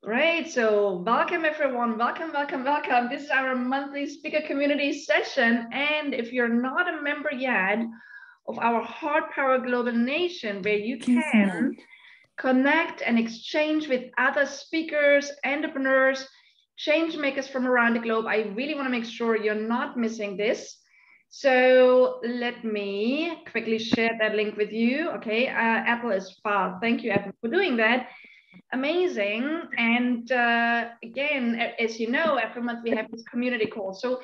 Great. So welcome everyone. Welcome, welcome, welcome. This is our monthly speaker community session. And if you're not a member yet of our Heart Power Global Nation, where you can connect and exchange with other speakers, entrepreneurs, change makers from around the globe, I really want to make sure you're not missing this. So let me quickly share that link with you. Okay, Apple is fast. Thank you, Apple, for doing that. Amazing. And again, as you know, every month we have this community call. So,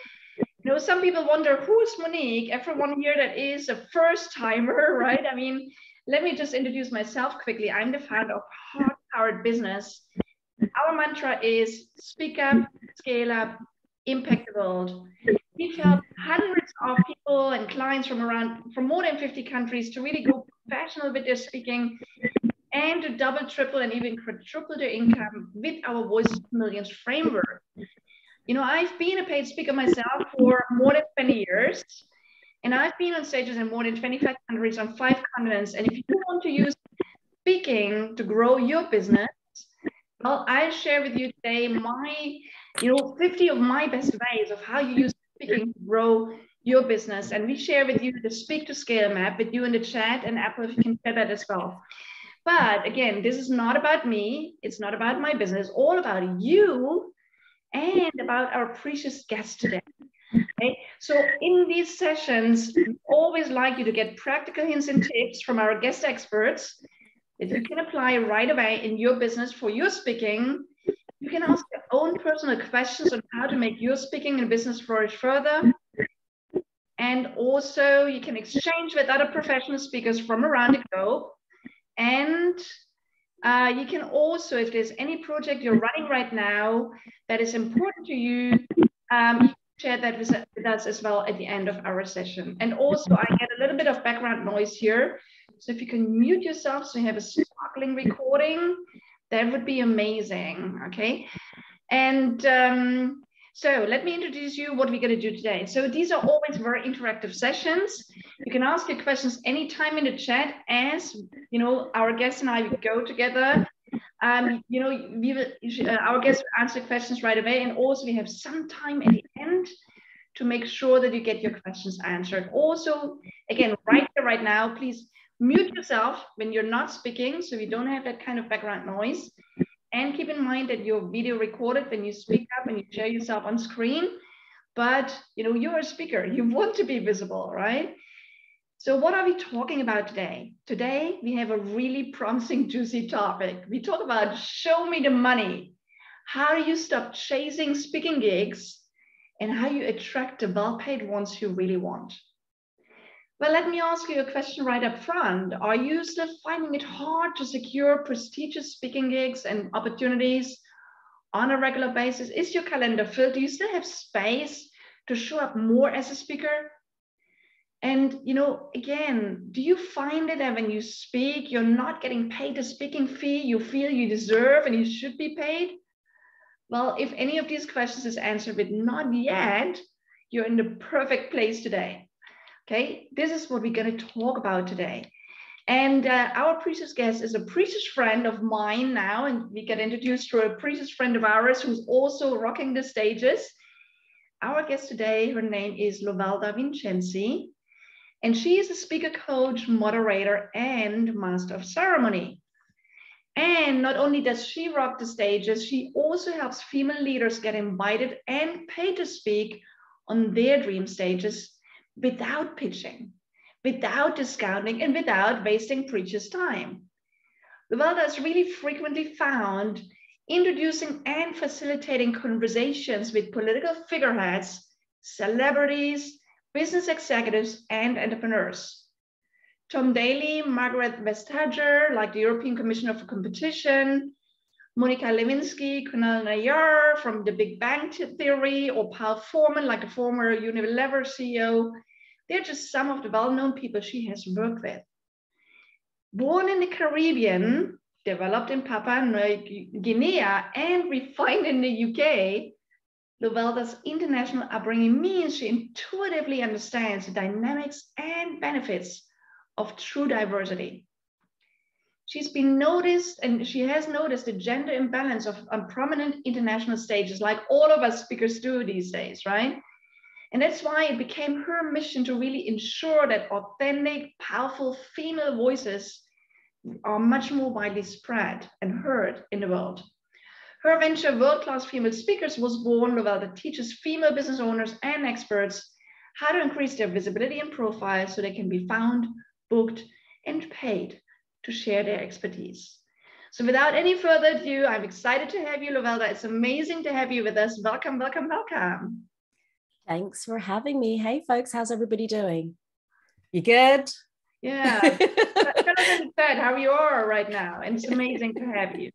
some people wonder, who is Monique? Everyone here that is a first timer, right? I mean, let me just introduce myself quickly. I'm the founder of Heart Powered Business. Our mantra is speak up, scale up, impact the world. We've helped hundreds of people and clients from more than 50 countries to really go professional with their speaking and to double, triple, and even quadruple their income with our Voice of Millions framework. I've been a paid speaker myself for more than 20 years, and I've been on stages in more than 25 countries on 5 continents. And if you want to use speaking to grow your business, well, I'll share with you today my, 50 of my best ways of how you use speaking to grow your business. And we share with you the Speak to Scale map with you in the chat, and Apple, if you can share that as well. But again, this is not about me. It's not about my business. It's all about you and about our precious guest today. Okay? So in these sessions, we always like you to get practical hints and tips from our guest experts that you can apply right away in your business for your speaking. You can ask your own personal questions on how to make your speaking and business flourish further. And also you can exchange with other professional speakers from around the globe. And you can also, if there's any project you're running right now that is important to you, you can share that with us as well at the end of our session. And also, I get a little bit of background noise here. So if you can mute yourself so you have a sparkling recording, that would be amazing, okay? And so let me introduce you what we're going to do today. So these are always very interactive sessions. You can ask your questions anytime in the chat as, our guests and I go together. Our guests will answer questions right away. And also we have some time at the end to make sure that you get your questions answered. Also, again, right now, please mute yourself when you're not speaking so we don't have that kind of background noise. And keep in mind that your video recorded when you speak up and you share yourself on screen. But, you're a speaker. You want to be visible, right? So what are we talking about today? Today, we have a really promising, juicy topic. We talk about show me the money. How do you stop chasing speaking gigs and how you attract the well-paid ones you really want? Well, let me ask you a question right up front. Are you still finding it hard to secure prestigious speaking gigs and opportunities on a regular basis? Is your calendar filled? Do you still have space to show up more as a speaker? And, again, do you find it that when you speak, you're not getting paid a speaking fee you feel you deserve and you should be paid? Well, if any of these questions is answered with not yet, you're in the perfect place today. Okay, this is what we're going to talk about today. And our precious guest is a precious friend of mine now, and we get introduced to a precious friend of ours who's also rocking the stages. Our guest today, her name is Lovelda Vincenzi, and she is a speaker coach, moderator, and master of ceremony. And not only does she rock the stages, she also helps female leaders get invited and paid to speak on their dream stages without pitching, without discounting, and without wasting precious time. Lovelda is really frequently found introducing and facilitating conversations with political figureheads, celebrities, business executives, and entrepreneurs. Tom Daly, Margrethe Vestagar, like the European Commissioner for Competition, Monica Lewinsky, Kunal Nayyar from the Big Bang Theory, or Paul Polman, like the former Unilever CEO. They're just some of the well-known people she has worked with. Born in the Caribbean, developed in Papua New Guinea, and refined in the UK, Lovelda's international upbringing means she intuitively understands the dynamics and benefits of true diversity. she's been noticed, and she has noticed the gender imbalance on prominent international stages, like all of us speakers do these days, right? And that's why it became her mission to really ensure that authentic, powerful female voices are much more widely spread and heard in the world. Her venture, World Class Female Speakers, was born. Lovelda teaches female business owners and experts how to increase their visibility and profile so they can be found, booked, and paid to share their expertise. So without any further ado, I'm excited to have you, Lovelda. It's amazing to have you with us. Welcome, welcome, welcome. Thanks for having me. Hey, folks, how's everybody doing? You good? Yeah, kind of sad how you are right now, and it's amazing to have you.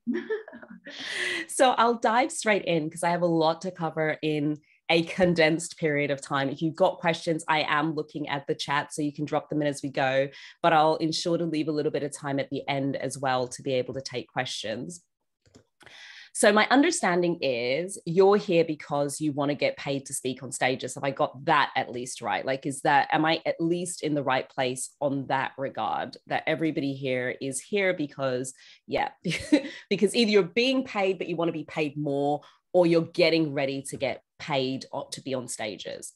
So I'll dive straight in because I have a lot to cover in a condensed period of time. If you've got questions, I am looking at the chat, so you can drop them in as we go, but I'll ensure to leave a little bit of time at the end as well to be able to take questions. So my understanding is you're here because you want to get paid to speak on stages. Have I got that at least right? Like, am I at least in the right place on that regard, that everybody here is here because, yeah, because either you're being paid, but you want to be paid more, or you're getting ready to get paid to be on stages.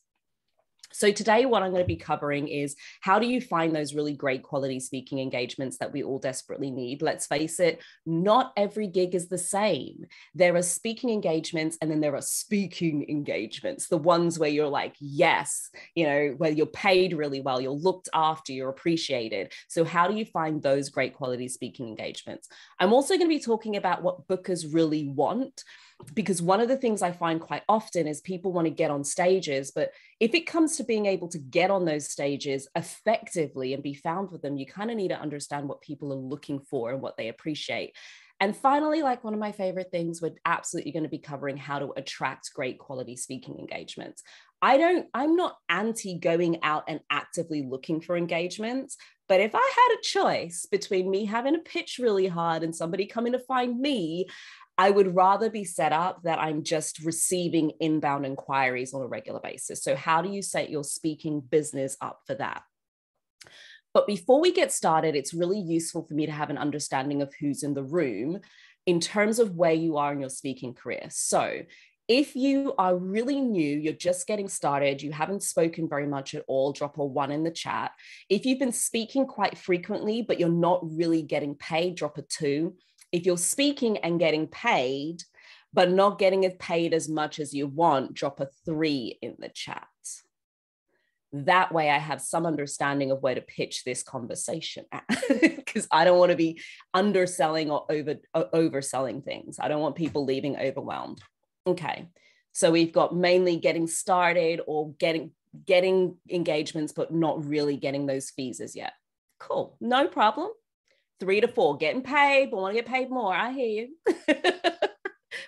So today, what I'm going to be covering is how do you find those really great quality speaking engagements that we all desperately need? Let's face it, not every gig is the same. There are speaking engagements and then there are speaking engagements, the ones where you're like, yes, where you're paid really well, you're looked after, you're appreciated. So how do you find those great quality speaking engagements? I'm also going to be talking about what bookers really want, because one of the things I find quite often is people want to get on stages, but if it comes to being able to get on those stages effectively and be found with them, you kind of need to understand what people are looking for and what they appreciate. And finally, like one of my favorite things, we're absolutely going to be covering how to attract great quality speaking engagements. I'm not anti going out and actively looking for engagements, but if I had a choice between me having to pitch really hard and somebody coming to find me, I would rather be set up that I'm just receiving inbound inquiries on a regular basis. So how do you set your speaking business up for that? But before we get started, it's really useful for me to have an understanding of who's in the room in terms of where you are in your speaking career. So if you are really new, you're just getting started, you haven't spoken very much at all, drop a 1 in the chat. If you've been speaking quite frequently, but you're not really getting paid, drop a 2. If you're speaking and getting paid, but not getting paid as much as you want, drop a 3 in the chat. That way I have some understanding of where to pitch this conversation at, because I don't want to be underselling or overselling things. I don't want people leaving overwhelmed. Okay, so we've got mainly getting started or getting engagements, but not really getting those fees as yet. Cool, no problem. 3 to 4, getting paid, but want to get paid more. I hear you.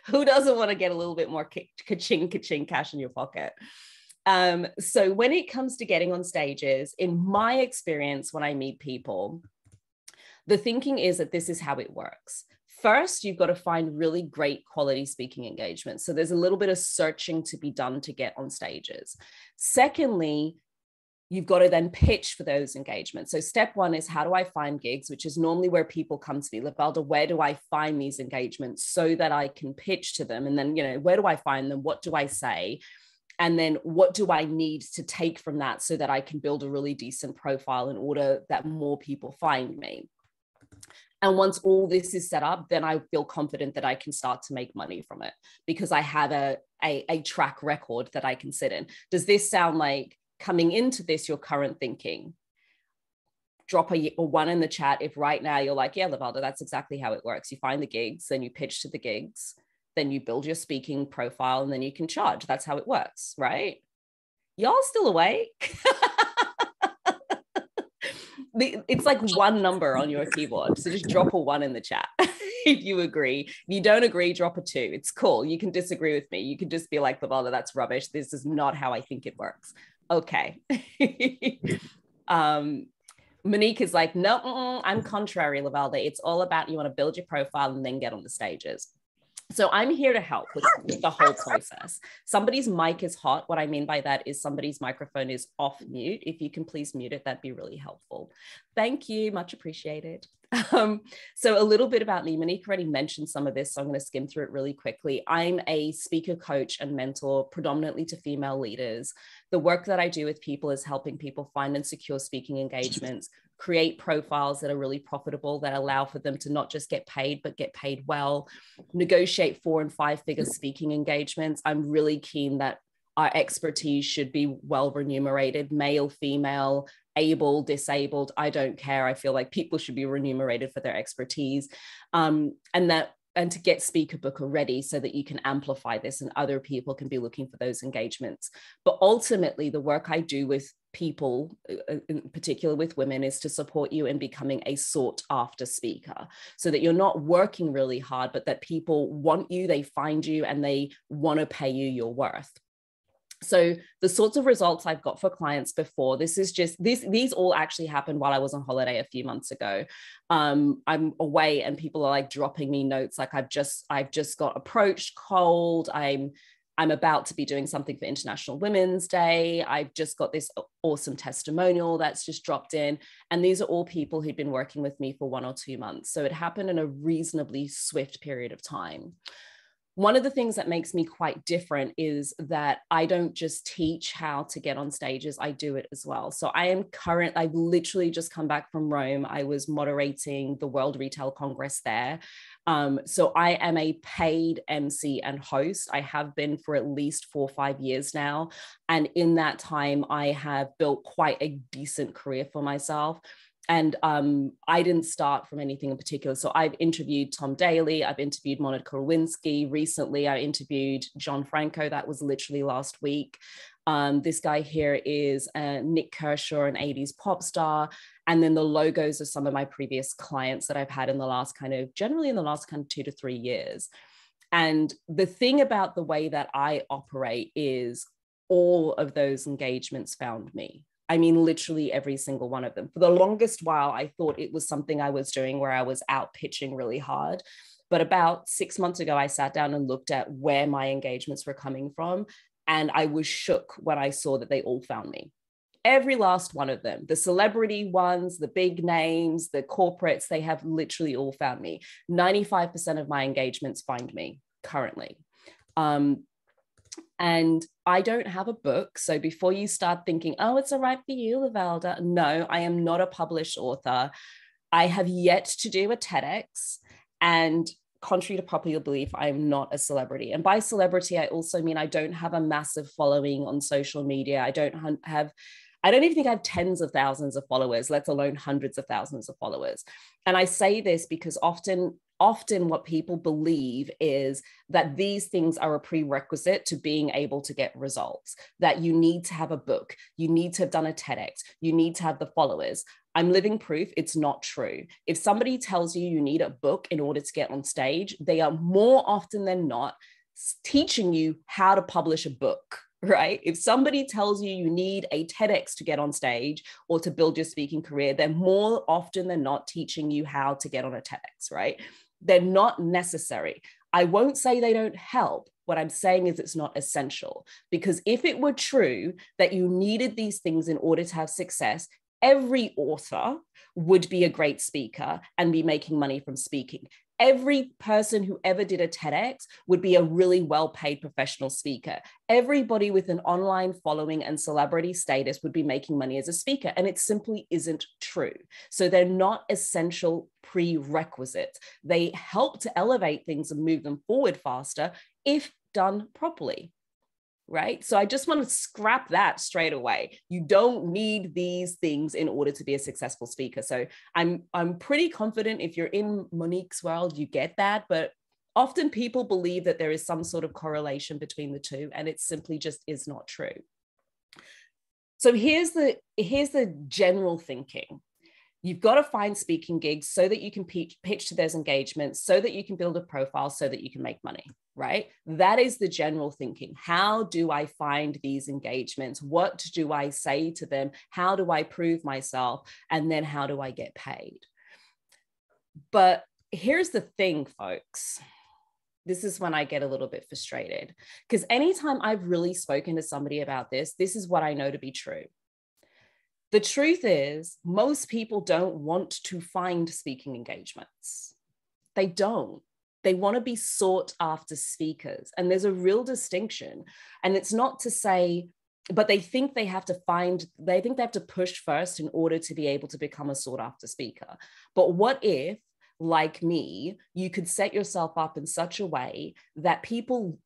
Who doesn't want to get a little bit more ka-ching cash in your pocket? So when it comes to getting on stages, in my experience, when I meet people, the thinking is that this is how it works. First, you've got to find really great quality speaking engagements. So there's a little bit of searching to be done to get on stages. Secondly, you've got to then pitch for those engagements. So step 1 is how do I find gigs, which is normally where people come to me. Lovelda, where do I find these engagements so that I can pitch to them? And then, where do I find them? What do I say? And then what do I need to take from that so that I can build a really decent profile in order that more people find me? And once all this is set up, then I feel confident that I can start to make money from it because I have a track record that I can sit in. Does this sound like coming into this, your current thinking? Drop a 1 in the chat if right now you're like, yeah, Lovelda, that's exactly how it works. You find the gigs, then you pitch to the gigs, then you build your speaking profile, and then you can charge. That's how it works, right? Y'all still awake? It's like 1 number on your keyboard. So just drop a 1 in the chat if you agree. If you don't agree, drop a 2. It's cool. You can disagree with me. You can just be like, Lovelda, that's rubbish. This is not how I think it works. Okay. Monique is like, no, I'm contrary, Lovelda. It's all about you want to build your profile and then get on the stages. So I'm here to help with the whole process. Somebody's mic is hot. What I mean by that is somebody's microphone is off mute. If you can please mute it, that'd be really helpful. Thank you, much appreciated. So a little bit about me. Monique already mentioned some of this, so I'm going to skim through it really quickly. I'm a speaker coach and mentor, predominantly to female leaders. The work that I do with people is helping people find and secure speaking engagements, create profiles that are really profitable, that allow for them to not just get paid, but get paid well, negotiate 4- and 5-figure speaking engagements. I'm really keen that our expertise should be well remunerated, male, female, able, disabled, I don't care. I feel like people should be remunerated for their expertise, and to get Speaker Booker ready so that you can amplify this and other people can be looking for those engagements. But ultimately, the work I do with people, in particular with women, is to support you in becoming a sought after speaker, so that you're not working really hard, but that people want you, they find you, and they want to pay you your worth. So the sorts of results I've got for clients before, these all actually happened while I was on holiday a few months ago. I'm away and people are like dropping me notes like I've just got approached cold. I'm about to be doing something for International Women's Day. I've just got this awesome testimonial that's just dropped in. And these are all people who'd been working with me for 1 or 2 months. So it happened in a reasonably swift period of time. One of the things that makes me quite different is that I don't just teach how to get on stages, I do it as well. So I've literally just come back from Rome. I was moderating the World Retail Congress there. So I am a paid MC and host. I have been for at least 4 or 5 years now. And in that time, I have built quite a decent career for myself. And I didn't start from anything in particular. So I've interviewed Tom Daly, I've interviewed Monica Lewinsky. Recently, I interviewed John Franco. That was literally last week. This guy here is Nick Kershaw, an 80s pop star. And then the logos of some of my previous clients that I've had in the last generally in the last 2 to 3 years. And the thing about the way that I operate is all of those engagements found me. I mean, literally every single one of them. For the longest while, I thought it was something I was doing where I was out pitching really hard. But about 6 months ago, I sat down and looked at where my engagements were coming from. And I was shook when I saw that they all found me. Every last one of them, the celebrity ones, the big names, the corporates, they have literally all found me. 95% of my engagements find me currently. And I don't have a book. So before you start thinking, oh, it's all right for you, Lovelda. No, I am not a published author. I have yet to do a TEDx. And contrary to popular belief, I am not a celebrity. And by celebrity, I also mean I don't have a massive following on social media. I don't even think I have tens of thousands of followers, let alone hundreds of thousands of followers. And I say this because often what people believe is that these things are a prerequisite to being able to get results, that you need to have a book, you need to have done a TEDx, you need to have the followers. I'm living proof it's not true. If somebody tells you you need a book in order to get on stage, they are more often than not teaching you how to publish a book. Right? If somebody tells you you need a TEDx to get on stage or to build your speaking career, they're more often than not teaching you how to get on a TEDx, right? They're not necessary. I won't say they don't help. What I'm saying is it's not essential, because if it were true that you needed these things in order to have success, every author would be a great speaker and be making money from speaking. Every person who ever did a TEDx would be a really well-paid professional speaker. Everybody with an online following and celebrity status would be making money as a speaker, and it simply isn't true. So they're not essential prerequisites. They help to elevate things and move them forward faster if done properly. Right? So I just want to scrap that straight away. You don't need these things in order to be a successful speaker. So I'm pretty confident if you're in Monique's world, you get that. But often people believe that there is some sort of correlation between the two, and it simply just is not true. So here's the general thinking. You've got to find speaking gigs so that you can pitch to those engagements, so that you can build a profile, so that you can make money, right? That is the general thinking. How do I find these engagements? What do I say to them? How do I prove myself? And then how do I get paid? But here's the thing, folks. this is when I get a little bit frustrated, because anytime I've really spoken to somebody about this is what I know to be true. The truth is, most people don't want to find speaking engagements. They don't. They want to be sought after speakers. And there's a real distinction. And it's not to say, but they think they have to push first in order to be able to become a sought after speaker. But what if, like me, you could set yourself up in such a way that people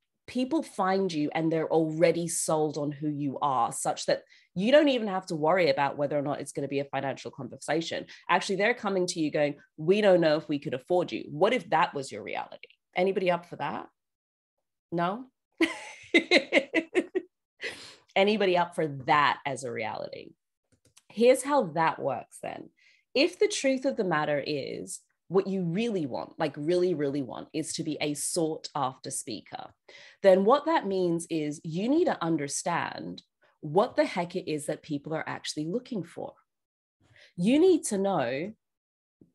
find you and they're already sold on who you are, such that you don't even have to worry about whether or not it's going to be a financial conversation. Actually, they're coming to you going, we don't know if we could afford you. What if that was your reality? Anybody up for that? No? Anybody up for that as a reality? Here's how that works then. If the truth of the matter is, what you really want, like really, really want, is to be a sought after speaker, then what that means is you need to understand what the heck it is that people are actually looking for. You need to know,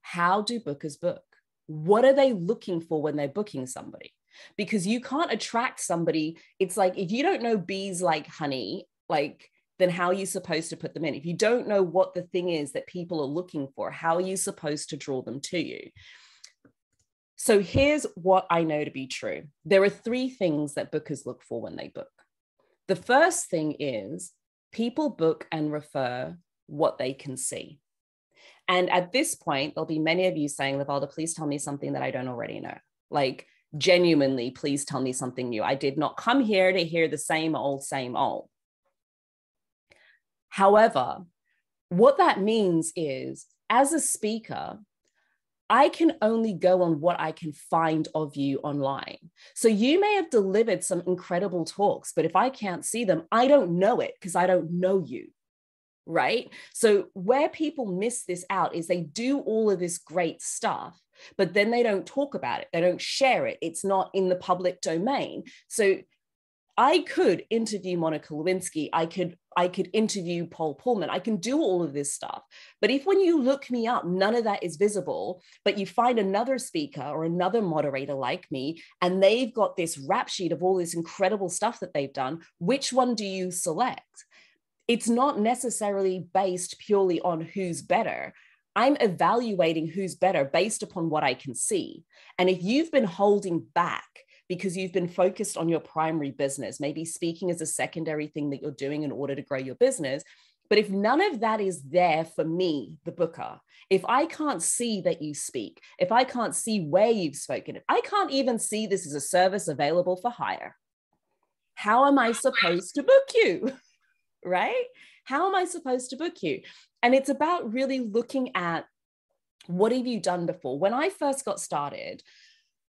how do bookers book? What are they looking for when they're booking somebody? Because you can't attract somebody. It's like, if you don't know bees like honey, like, then how are you supposed to put them in? If you don't know what the thing is that people are looking for, how are you supposed to draw them to you? So here's what I know to be true. There are 3 things that bookers look for when they book. The first thing is, people book and refer what they can see. And at this point, there'll be many of you saying, Lovelda, please tell me something that I don't already know. Like, genuinely, please tell me something new. I did not come here to hear the same old, same old. However, what that means is, as a speaker, I can only go on what I can find of you online. So you may have delivered some incredible talks, but if I can't see them, I don't know it because I don't know you, right? So where people miss this out is they do all of this great stuff, but then they don't talk about it. They don't share it. It's not in the public domain. So I could interview Monica Lewinsky. I could interview Paul Polman. I can do all of this stuff. But if when you look me up, none of that is visible, but you find another speaker or another moderator like me, and they've got this rap sheet of all this incredible stuff that they've done, which one do you select? It's not necessarily based purely on who's better. I'm evaluating who's better based upon what I can see. And if you've been holding back because you've been focused on your primary business, maybe speaking is a secondary thing that you're doing in order to grow your business. But if none of that is there for me, the booker, if I can't see that you speak, if I can't see where you've spoken, if I can't even see this as a service available for hire, how am I supposed to book you? Right? How am I supposed to book you? And it's about really looking at, what have you done before? When I first got started,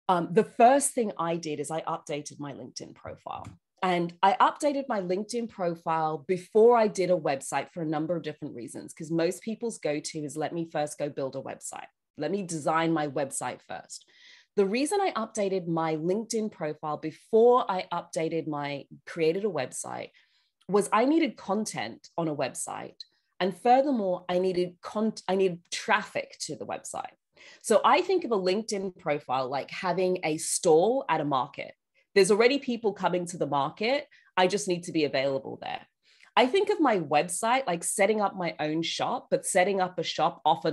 the first thing I did is I updated my LinkedIn profile. And I updated my LinkedIn profile before I did a website for a number of different reasons, because most people's go-to is, let me first go build a website. Let me design my website first. The reason I updated my LinkedIn profile before I created a website was I needed content on a website. And furthermore, I needed traffic to the website. So I think of a LinkedIn profile like having a stall at a market. There's already people coming to the market. I just need to be available there. I think of my website like setting up my own shop, but setting up a shop off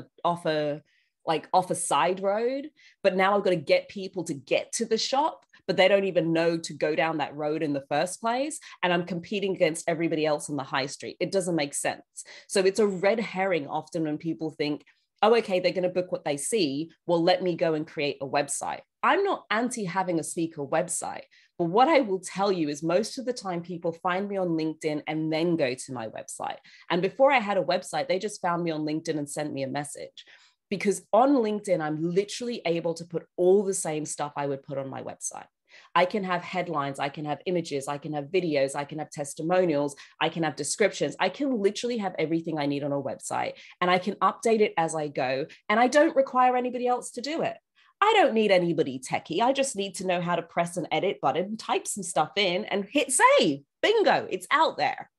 a side road. But now I've got to get people to get to the shop, but they don't even know to go down that road in the first place. And I'm competing against everybody else on the high street. It doesn't make sense. So it's a red herring often when people think, oh, okay, they're going to book what they see. Well, let me go and create a website. I'm not anti having a speaker website, but what I will tell you is most of the time people find me on LinkedIn and then go to my website. And before I had a website, they just found me on LinkedIn and sent me a message. Because on LinkedIn, I'm literally able to put all the same stuff I would put on my website. I can have headlines, I can have images, I can have videos, I can have testimonials, I can have descriptions. I can literally have everything I need on a website, and I can update it as I go. And I don't require anybody else to do it. I don't need anybody techie. I just need to know how to press an edit button, type some stuff in and hit save. Bingo, it's out there,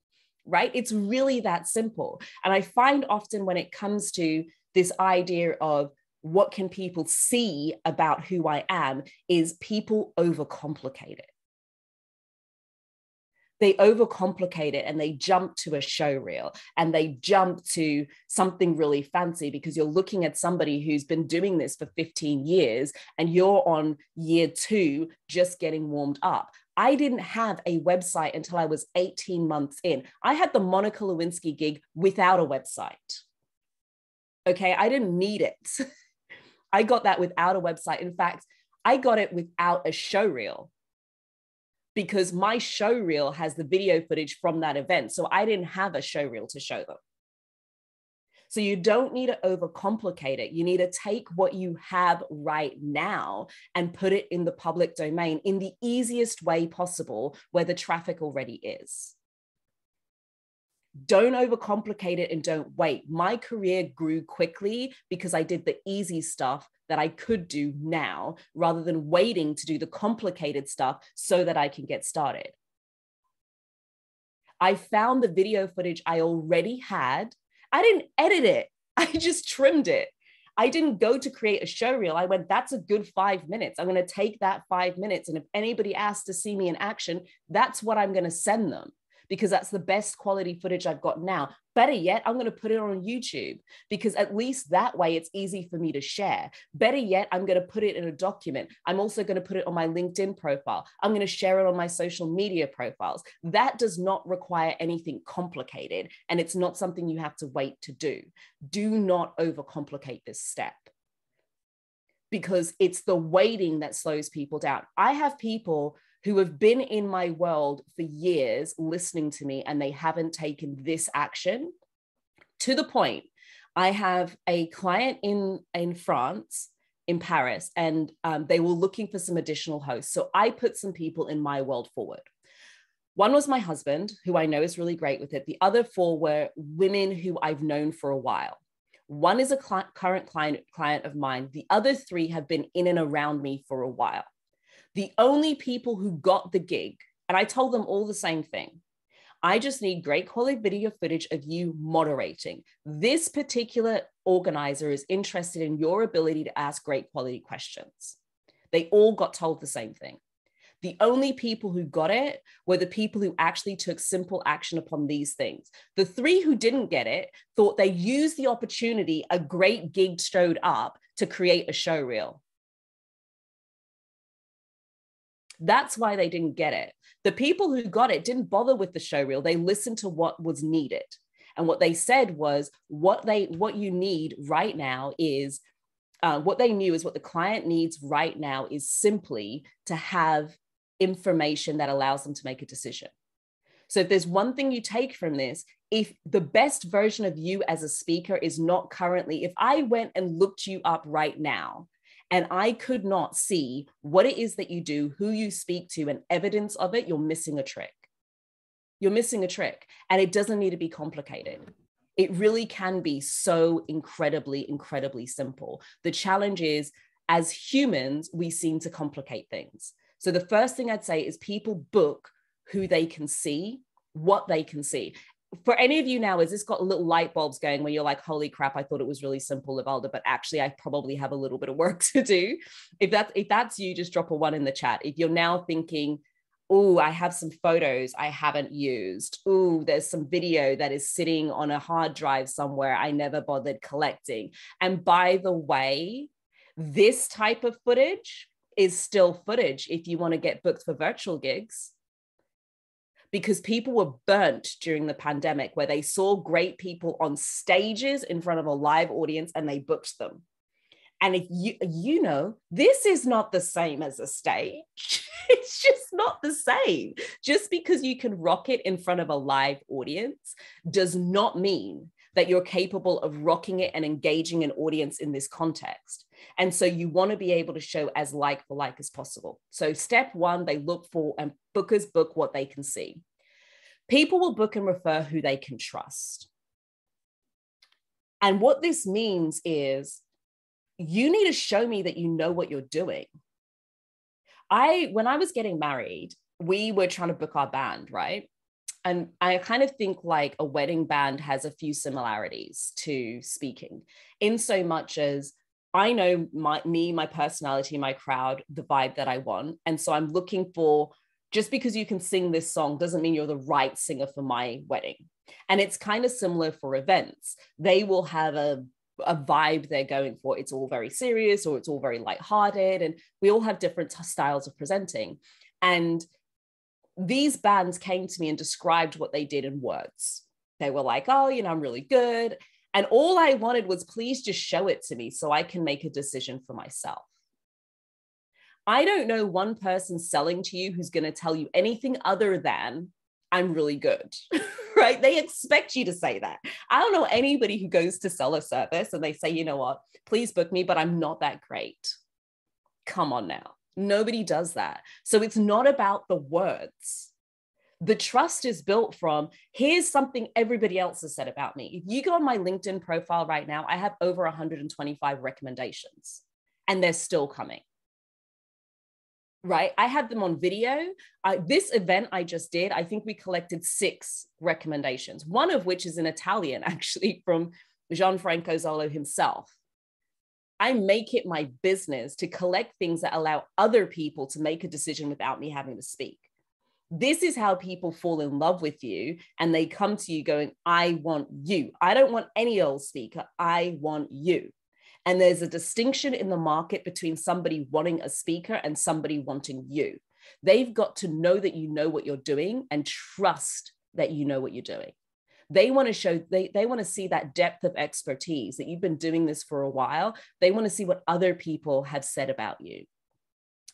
right? It's really that simple. And I find often when it comes to this idea of what can people see about who I am is people overcomplicate it. They overcomplicate it and they jump to a show reel and they jump to something really fancy because you're looking at somebody who's been doing this for 15 years and you're on year 2 just getting warmed up. I didn't have a website until I was 18 months in. I had the Monica Lewinsky gig without a website. Okay, I didn't need it. I got that without a website. In fact, I got it without a show reel, because my show reel has the video footage from that event. So I didn't have a show reel to show them. So you don't need to overcomplicate it. You need to take what you have right now and put it in the public domain in the easiest way possible where the traffic already is. Don't overcomplicate it and don't wait. My career grew quickly because I did the easy stuff that I could do now rather than waiting to do the complicated stuff so that I can get started. I found the video footage I already had. I didn't edit it. I just trimmed it. I didn't go to create a show reel. I went, that's a good 5 minutes. I'm going to take that 5 minutes. And if anybody asks to see me in action, that's what I'm going to send them, because that's the best quality footage I've got now. Better yet, I'm going to put it on YouTube, because at least that way it's easy for me to share. Better yet, I'm going to put it in a document. I'm also going to put it on my LinkedIn profile. I'm going to share it on my social media profiles. That does not require anything complicated, and it's not something you have to wait to do. Do not overcomplicate this step, because it's the waiting that slows people down. I have people who have been in my world for years listening to me, and they haven't taken this action, to the point I have a client in France, in Paris, and they were looking for some additional hosts. So I put some people in my world forward. One was my husband, who I know is really great with it. The other 4 were women who I've known for a while. One is a current client of mine. The other 3 have been in and around me for a while. The only people who got the gig, and I told them all the same thing, I just need great quality video footage of you moderating. This particular organizer is interested in your ability to ask great quality questions. They all got told the same thing. The only people who got it were the people who actually took simple action upon these things. The 3 who didn't get it thought they used the opportunity a great gig showed up to create a show reel. That's why they didn't get it. The people who got it didn't bother with the show reel. They listened to what was needed. And what they said was, what you need right now is, what they knew is what the client needs right now is simply to have information that allows them to make a decision. So if there's one thing you take from this, if the best version of you as a speaker is not currently, if I went and looked you up right now, and I could not see what it is that you do, who you speak to, and evidence of it, you're missing a trick. You're missing a trick. And it doesn't need to be complicated. It really can be so incredibly, incredibly simple. The challenge is, as humans, we seem to complicate things. So the first thing I'd say is people book who they can see, what they can see. For any of you now, has this got little light bulbs going where you're like, holy crap, I thought it was really simple, Lovelda, but actually I probably have a little bit of work to do. If that's you, just drop a 1 in the chat. If you're now thinking, oh, I have some photos I haven't used. Oh, there's some video that is sitting on a hard drive somewhere I never bothered collecting. And by the way, this type of footage is still footage if you want to get booked for virtual gigs. Because people were burnt during the pandemic where they saw great people on stages in front of a live audience and they booked them. And if you know, this is not the same as a stage. It's just not the same. Just because you can rock it in front of a live audience does not mean that you're capable of rocking it and engaging an audience in this context. And so you want to be able to show as like for like as possible. So step 1, they look for, and bookers book what they can see. People will book and refer who they can trust. And what this means is you need to show me that you know what you're doing. When I was getting married, we were trying to book our band, right? And I kind of think like a wedding band has a few similarities to speaking, in so much as I know my personality, my crowd, the vibe that I want. And so I'm looking for, just because you can sing this song doesn't mean you're the right singer for my wedding. And it's kind of similar for events. They will have a vibe they're going for. It's all very serious or it's all very lighthearted. And we all have different styles of presenting. And these bands came to me and described what they did in words. They were like, oh, I'm really good. And all I wanted was, please just show it to me so I can make a decision for myself. I don't know one person selling to you who's going to tell you anything other than, I'm really good, right? They expect you to say that. I don't know anybody who goes to sell a service and they say, you know what, please book me, but I'm not that great. Come on now. Nobody does that. So it's not about the words. The trust is built from, here's something everybody else has said about me. If you go on my LinkedIn profile right now, I have over 125 recommendations and they're still coming. Right? I have them on video. This event I just did, I think we collected 6 recommendations, one of which is in Italian, actually, from Gianfranco Zolo himself. I make it my business to collect things that allow other people to make a decision without me having to speak. This is how people fall in love with you and they come to you going, I want you. I don't want any old speaker. I want you. And there's a distinction in the market between somebody wanting a speaker and somebody wanting you. They've got to know that you know what you're doing and trust that you know what you're doing. They want to show, they want to see that depth of expertise, that you've been doing this for a while. They want to see what other people have said about you.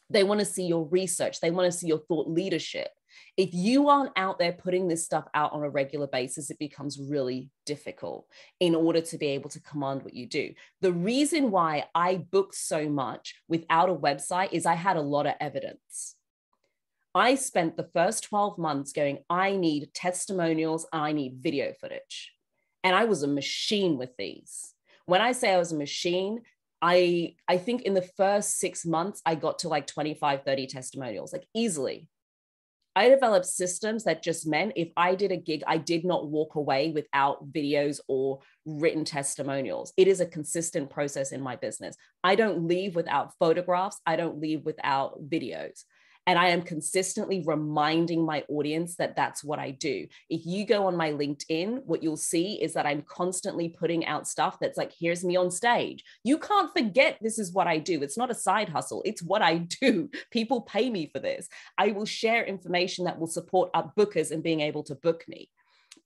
They want to see your research. They want to see your thought leadership. If you aren't out there putting this stuff out on a regular basis, it becomes really difficult in order to be able to command what you do. The reason why I booked so much without a website is I had a lot of evidence. I spent the first 12 months going, I need testimonials, I need video footage. And I was a machine with these. When I say I was a machine, I think in the first 6 months, I got to like 25, 30 testimonials, like easily. I developed systems that just meant if I did a gig, I did not walk away without videos or written testimonials. It is a consistent process in my business. I don't leave without photographs. I don't leave without videos. And I am consistently reminding my audience that that's what I do. If you go on my LinkedIn, what you'll see is that I'm constantly putting out stuff that's like, here's me on stage. You can't forget this is what I do. It's not a side hustle. It's what I do. People pay me for this. I will share information that will support bookers in being able to book me.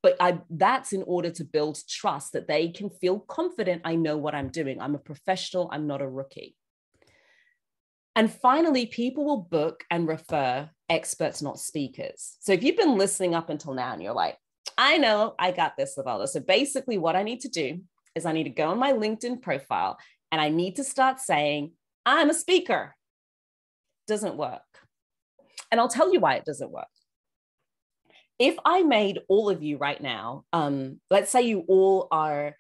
But that's in order to build trust, that they can feel confident I know what I'm doing. I'm a professional. I'm not a rookie. And finally, people will book and refer experts, not speakers. So if you've been listening up until now and you're like, I know I got this, Lovelda. So basically what I need to do is I need to go on my LinkedIn profile and I need to start saying, I'm a speaker. Doesn't work. And I'll tell you why it doesn't work. If I made all of you right now, let's say you all are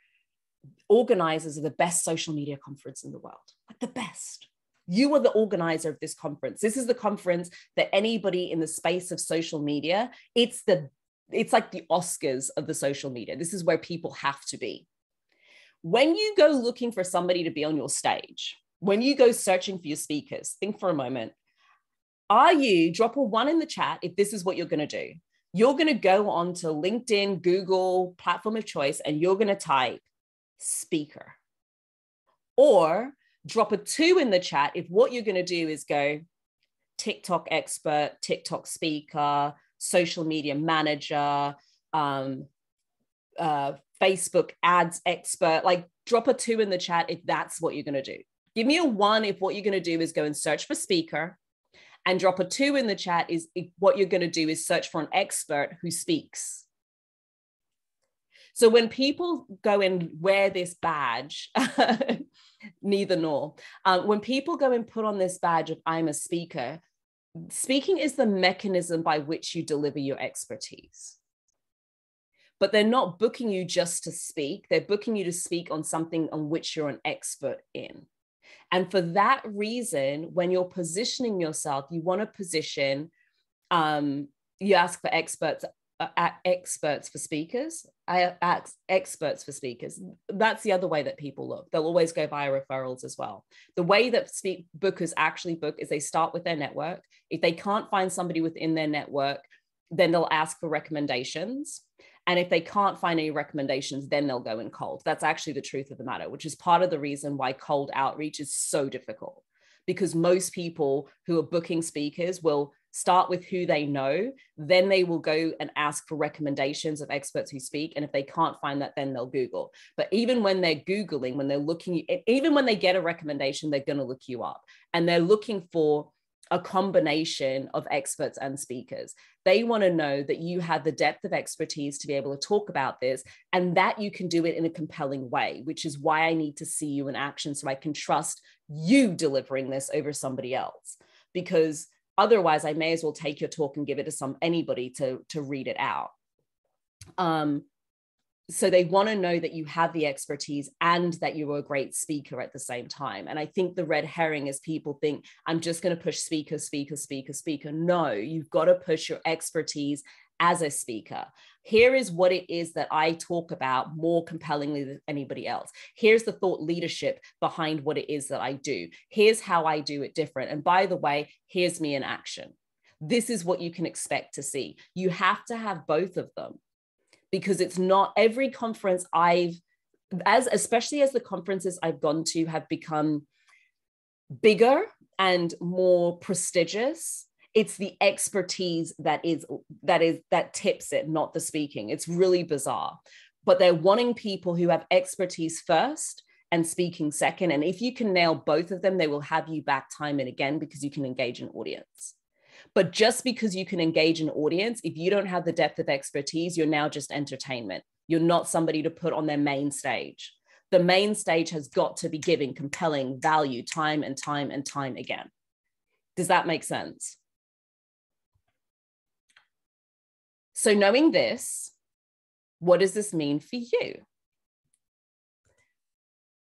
organizers of the best social media conference in the world, like the best. You are the organizer of this conference. This is the conference that anybody in the space of social media, it's like the Oscars of the social media. This is where people have to be. When you go looking for somebody to be on your stage, when you go searching for your speakers, think for a moment. Drop a 1 in the chat if this is what you're going to do. You're going to go on to LinkedIn, Google, platform of choice, and you're going to type speaker. Or drop a 2 in the chat if what you're going to do is go TikTok expert, TikTok speaker, social media manager, Facebook ads expert. Like, drop a 2 in the chat if that's what you're going to do. Give me a 1 if what you're going to do is go and search for speaker, and drop a 2 in the chat is if what you're going to do is search for an expert who speaks. So when people go and wear this badge, neither nor, when people go and put on this badge of I'm a speaker, speaking is the mechanism by which you deliver your expertise. But they're not booking you just to speak. They're booking you to speak on something on which you're an expert in. And for that reason, when you're positioning yourself, you want to position, you ask for experts experts for speakers. I ask experts for speakers. That's the other way that people look. They'll always go via referrals as well. The way that bookers actually book is they start with their network. If they can't find somebody within their network, then they'll ask for recommendations. And if they can't find any recommendations, then they'll go in cold. That's actually the truth of the matter, which is part of the reason why cold outreach is so difficult, because most people who are booking speakers will start with who they know, then they will go and ask for recommendations of experts who speak. And if they can't find that, then they'll Google. But even when they're Googling, when they're looking, even when they get a recommendation, they're going to look you up. And they're looking for a combination of experts and speakers. They want to know that you have the depth of expertise to be able to talk about this, and that you can do it in a compelling way, which is why I need to see you in action so I can trust you delivering this over somebody else. Because otherwise, I may as well take your talk and give it to anybody to read it out. So they want to know that you have the expertise and that you're a great speaker at the same time. And I think the red herring is people think, I'm just going to push speaker, speaker, speaker, speaker. No, you've got to push your expertise as a speaker. Here is what it is that I talk about more compellingly than anybody else. Here's the thought leadership behind what it is that I do. Here's how I do it different. And by the way, here's me in action. This is what you can expect to see. You have to have both of them, because it's not every conference especially as the conferences I've gone to have become bigger and more prestigious. It's the expertise that tips it, not the speaking. It's really bizarre, but they're wanting people who have expertise first and speaking second. And if you can nail both of them, they will have you back time and again, because you can engage an audience. But just because you can engage an audience, if you don't have the depth of expertise, you're now just entertainment. You're not somebody to put on their main stage. The main stage has got to be giving compelling value time and time and time again. Does that make sense? So knowing this, what does this mean for you?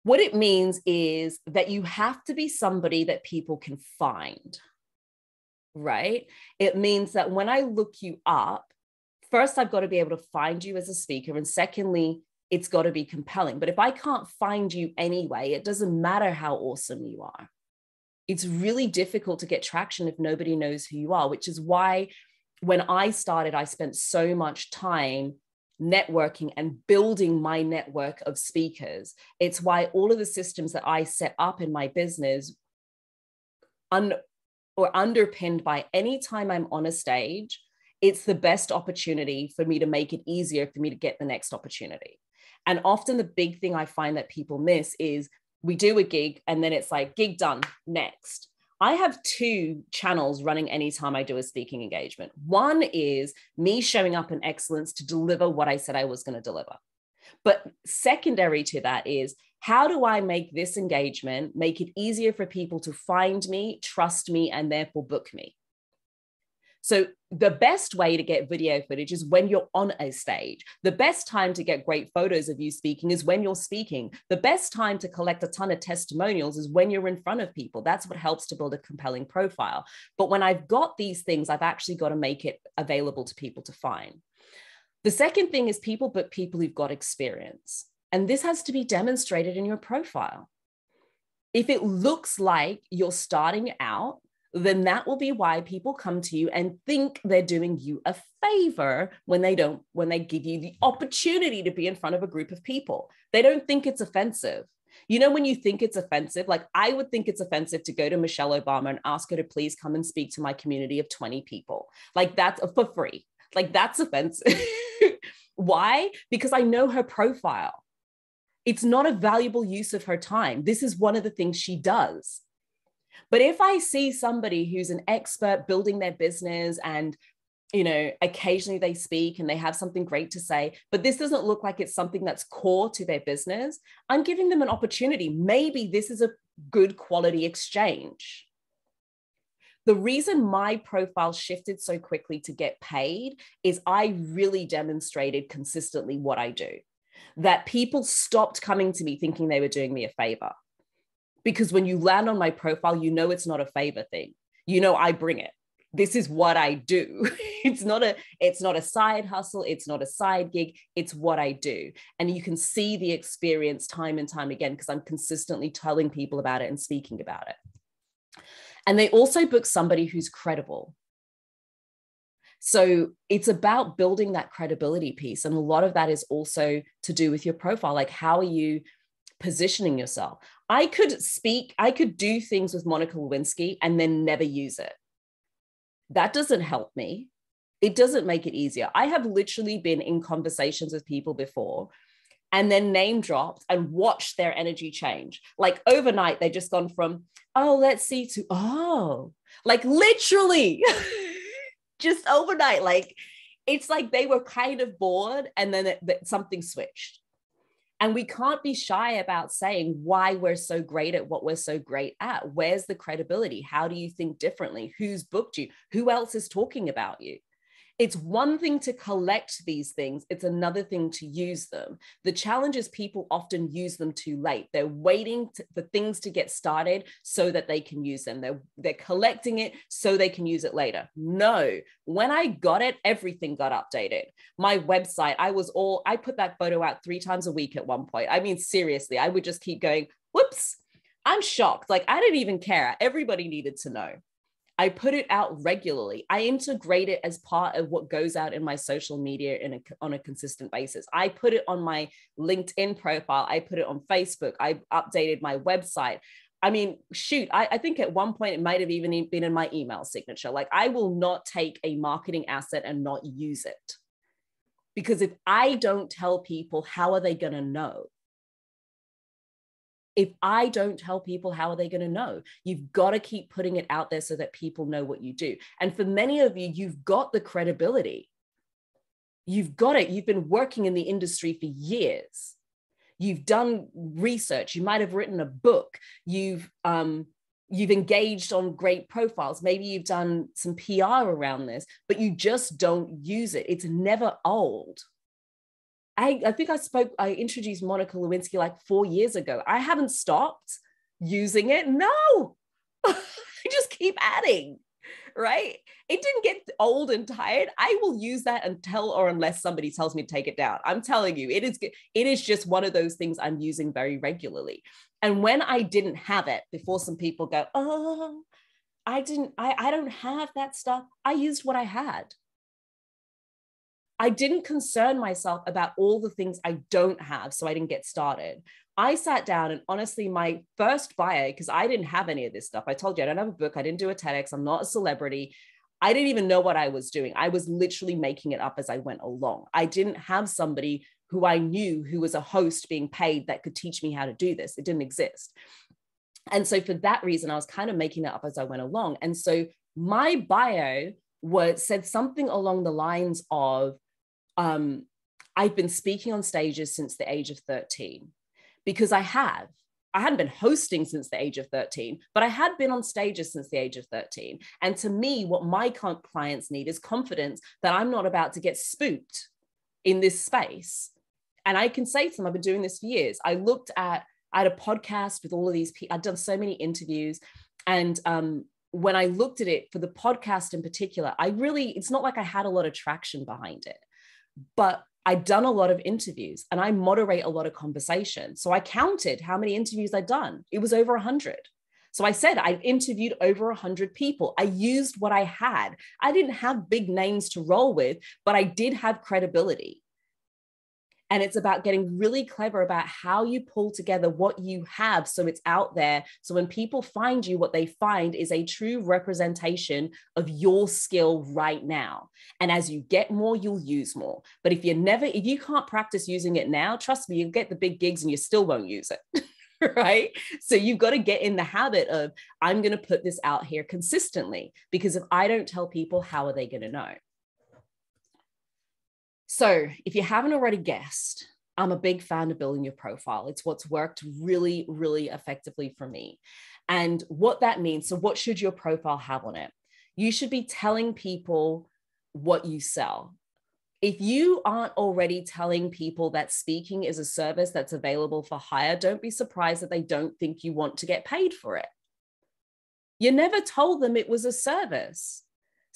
What it means is that you have to be somebody that people can find. Right? It means that when I look you up, first, I've got to be able to find you as a speaker. And secondly, it's got to be compelling. But if I can't find you anyway, it doesn't matter how awesome you are. It's really difficult to get traction if nobody knows who you are, which is why when I started, I spent so much time networking and building my network of speakers. It's why all of the systems that I set up in my business or underpinned by any time I'm on a stage, it's the best opportunity for me to make it easier for me to get the next opportunity. And often the big thing I find that people miss is we do a gig and then it's like, gig done, next. I have two channels running anytime I do a speaking engagement. One is me showing up in excellence to deliver what I said I was going to deliver. But secondary to that is, how do I make this engagement, make it easier for people to find me, trust me, and therefore book me? So the best way to get video footage is when you're on a stage. The best time to get great photos of you speaking is when you're speaking. The best time to collect a ton of testimonials is when you're in front of people. That's what helps to build a compelling profile. But when I've got these things, I've actually got to make it available to people to find. The second thing is people book people who've got experience. And this has to be demonstrated in your profile. If it looks like you're starting out, then that will be why people come to you and think they're doing you a favor when they give you the opportunity to be in front of a group of people. They don't think it's offensive. You know, when you think it's offensive, like I would think it's offensive to go to Michelle Obama and ask her to please come and speak to my community of 20 people. Like that's for free. Like that's offensive. Why? Because I know her profile. It's not a valuable use of her time. This is one of the things she does. But if I see somebody who's an expert building their business and, you know, occasionally they speak and they have something great to say, but this doesn't look like it's something that's core to their business, I'm giving them an opportunity. Maybe this is a good quality exchange. The reason my profile shifted so quickly to get paid is I really demonstrated consistently what I do, that people stopped coming to me thinking they were doing me a favor. Because when you land on my profile, you know it's not a favor thing. You know, I bring it. This is what I do. It's not a side hustle. It's not a side gig. It's what I do. And you can see the experience time and time again, because I'm consistently telling people about it and speaking about it. And they also book somebody who's credible. So it's about building that credibility piece. And a lot of that is also to do with your profile. Like, how are you positioning yourself? I could do things with Monica Lewinsky and then never use it. That doesn't help me. It doesn't make it easier. I have literally been in conversations with people before and then name dropped and watched their energy change. Like overnight, they just gone from, oh, let's see, to, oh, like literally just overnight. Like, it's like they were kind of bored and then something switched. And we can't be shy about saying why we're so great at what we're so great at. Where's the credibility? How do you think differently? Who's booked you? Who else is talking about you? It's one thing to collect these things. It's another thing to use them. The challenge is people often use them too late. They're waiting for things to get started so that they can use them. They're collecting it so they can use it later. No, when I got it, everything got updated. My website, I put that photo out 3 times a week at one point. I mean, seriously, I would just keep going, whoops, I'm shocked. Like, I didn't even care. Everybody needed to know. I put it out regularly. I integrate it as part of what goes out in my social media on a consistent basis. I put it on my LinkedIn profile. I put it on Facebook. I updated my website. I mean, shoot, I think at one point it might have even been in my email signature. Like, I will not take a marketing asset and not use it. Because if I don't tell people, how are they going to know? If I don't tell people, how are they going to know? You've got to keep putting it out there so that people know what you do. And for many of you, you've got the credibility. You've got it. You've been working in the industry for years. You've done research. You might have written a book. You've engaged on great profiles. Maybe you've done some PR around this, but you just don't use it. It's never old. I think I introduced Monica Lewinsky like 4 years ago. I haven't stopped using it. No, I just keep adding, right? It didn't get old and tired. I will use that until or unless somebody tells me to take it down. I'm telling you, it is just one of those things I'm using very regularly. And when I didn't have it, before some people go, oh, I don't have that stuff, I used what I had. I didn't concern myself about all the things I don't have, so I didn't get started. I sat down and honestly, my first bio, because I didn't have any of this stuff. I told you I don't have a book. I didn't do a TEDx. I'm not a celebrity. I didn't even know what I was doing. I was literally making it up as I went along. I didn't have somebody who I knew who was a host being paid that could teach me how to do this. It didn't exist. And so for that reason, I was kind of making it up as I went along. And so my bio said something along the lines of, I've been speaking on stages since the age of 13, because I hadn't been hosting since the age of 13, but I had been on stages since the age of 13. And to me, what my clients need is confidence that I'm not about to get spooked in this space. And I can say to them, I've been doing this for years. I had a podcast with all of these people. I've done so many interviews. And when I looked at it for the podcast in particular, it's not like I had a lot of traction behind it. But I'd done a lot of interviews and I moderate a lot of conversation. So I counted how many interviews I'd done. It was over 100. So I said, I've interviewed over 100 people. I used what I had. I didn't have big names to roll with, but I did have credibility. And it's about getting really clever about how you pull together what you have so it's out there. So when people find you, what they find is a true representation of your skill right now. And as you get more, you'll use more. But if you can't practice using it now, trust me, you'll get the big gigs and you still won't use it. Right? So you've got to get in the habit of, I'm going to put this out here consistently, because if I don't tell people, how are they going to know? So if you haven't already guessed, I'm a big fan of building your profile. It's what's worked really, really effectively for me. And what that means, so what should your profile have on it? You should be telling people what you sell. If you aren't already telling people that speaking is a service that's available for hire, don't be surprised that they don't think you want to get paid for it. You never told them it was a service.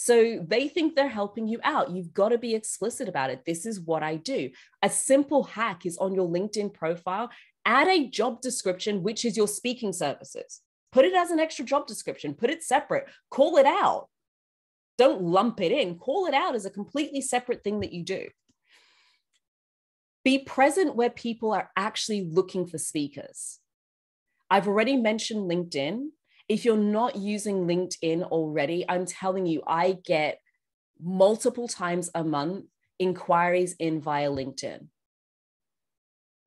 So they think they're helping you out. You've got to be explicit about it. This is what I do. A simple hack is on your LinkedIn profile, add a job description, which is your speaking services. Put it as an extra job description, put it separate, call it out. Don't lump it in, call it out as a completely separate thing that you do. Be present where people are actually looking for speakers. I've already mentioned LinkedIn. If you're not using LinkedIn already, I'm telling you, I get multiple times a month inquiries in via LinkedIn.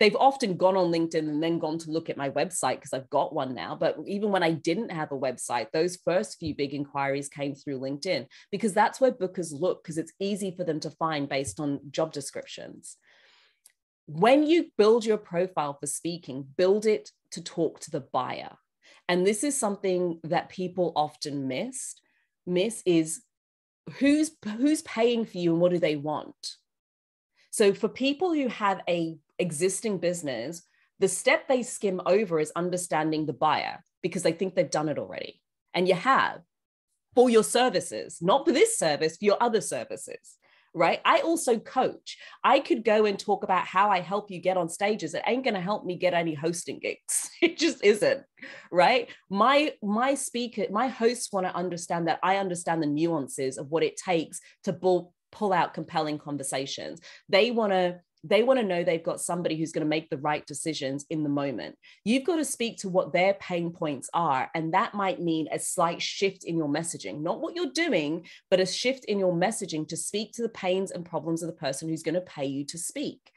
They've often gone on LinkedIn and then gone to look at my website because I've got one now. But even when I didn't have a website, those first few big inquiries came through LinkedIn because that's where bookers look, because it's easy for them to find based on job descriptions. When you build your profile for speaking, build it to talk to the buyer. And this is something that people often miss is who's paying for you and what do they want? So for people who have a existing business, the step they skim over is understanding the buyer because they think they've done it already. And you have for your services, not for this service, for your other services. Right? I also coach. I could go and talk about how I help you get on stages. It ain't going to help me get any hosting gigs. It just isn't, right? My hosts want to understand that I understand the nuances of what it takes to pull out compelling conversations. They want to know they've got somebody who's going to make the right decisions in the moment. You've got to speak to what their pain points are. And that might mean a slight shift in your messaging, not what you're doing, but a shift in your messaging to speak to the pains and problems of the person who's going to pay you to speak.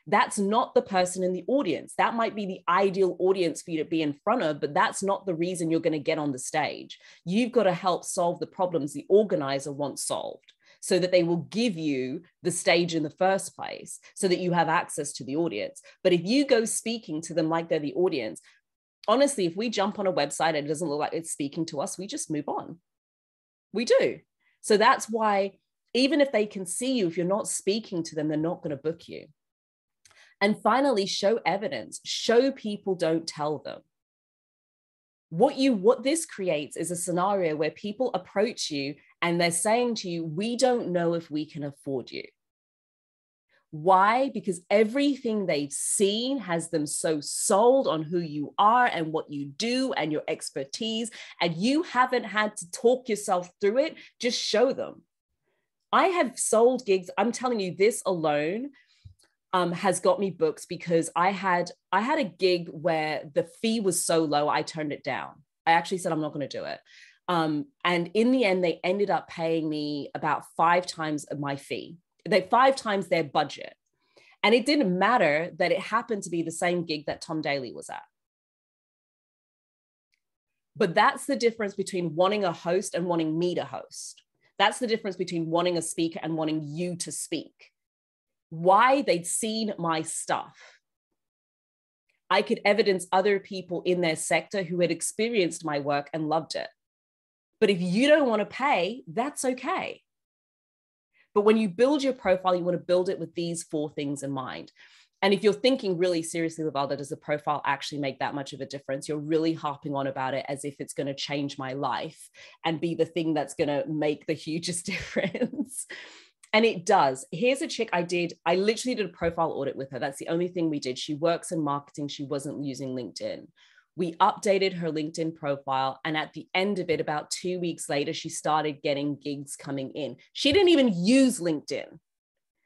That's not the person in the audience. That might be the ideal audience for you to be in front of, but that's not the reason you're going to get on the stage. You've got to help solve the problems the organizer wants solved, so that they will give you the stage in the first place so that you have access to the audience. But if you go speaking to them like they're the audience, honestly, if we jump on a website and it doesn't look like it's speaking to us, we just move on. We do. So that's why even if they can see you, if you're not speaking to them, they're not going to book you. And finally, show evidence. Show people, don't tell them. What this creates is a scenario where people approach you and they're saying to you, we don't know if we can afford you. Why? Because everything they've seen has them so sold on who you are and what you do and your expertise, and you haven't had to talk yourself through it. Just show them. I have sold gigs. I'm telling you, this alone has got me books because I had a gig where the fee was so low, I turned it down. I actually said, I'm not going to do it. And in the end, they ended up paying me about 5 times my fee. 5 times their budget. And it didn't matter that it happened to be the same gig that Tom Daly was at. But that's the difference between wanting a host and wanting me to host. That's the difference between wanting a speaker and wanting you to speak. Why? They'd seen my stuff. I could evidence other people in their sector who had experienced my work and loved it. But if you don't want to pay, that's okay. But when you build your profile, you want to build it with these 4 things in mind. And if you're thinking really seriously, Lovelda, does the profile actually make that much of a difference? You're really harping on about it as if it's going to change my life and be the thing that's going to make the hugest difference. And it does. Here's a chick I literally did a profile audit with her. That's the only thing we did. She works in marketing. She wasn't using LinkedIn. We updated her LinkedIn profile. And at the end of it, about 2 weeks later, she started getting gigs coming in. She didn't even use LinkedIn.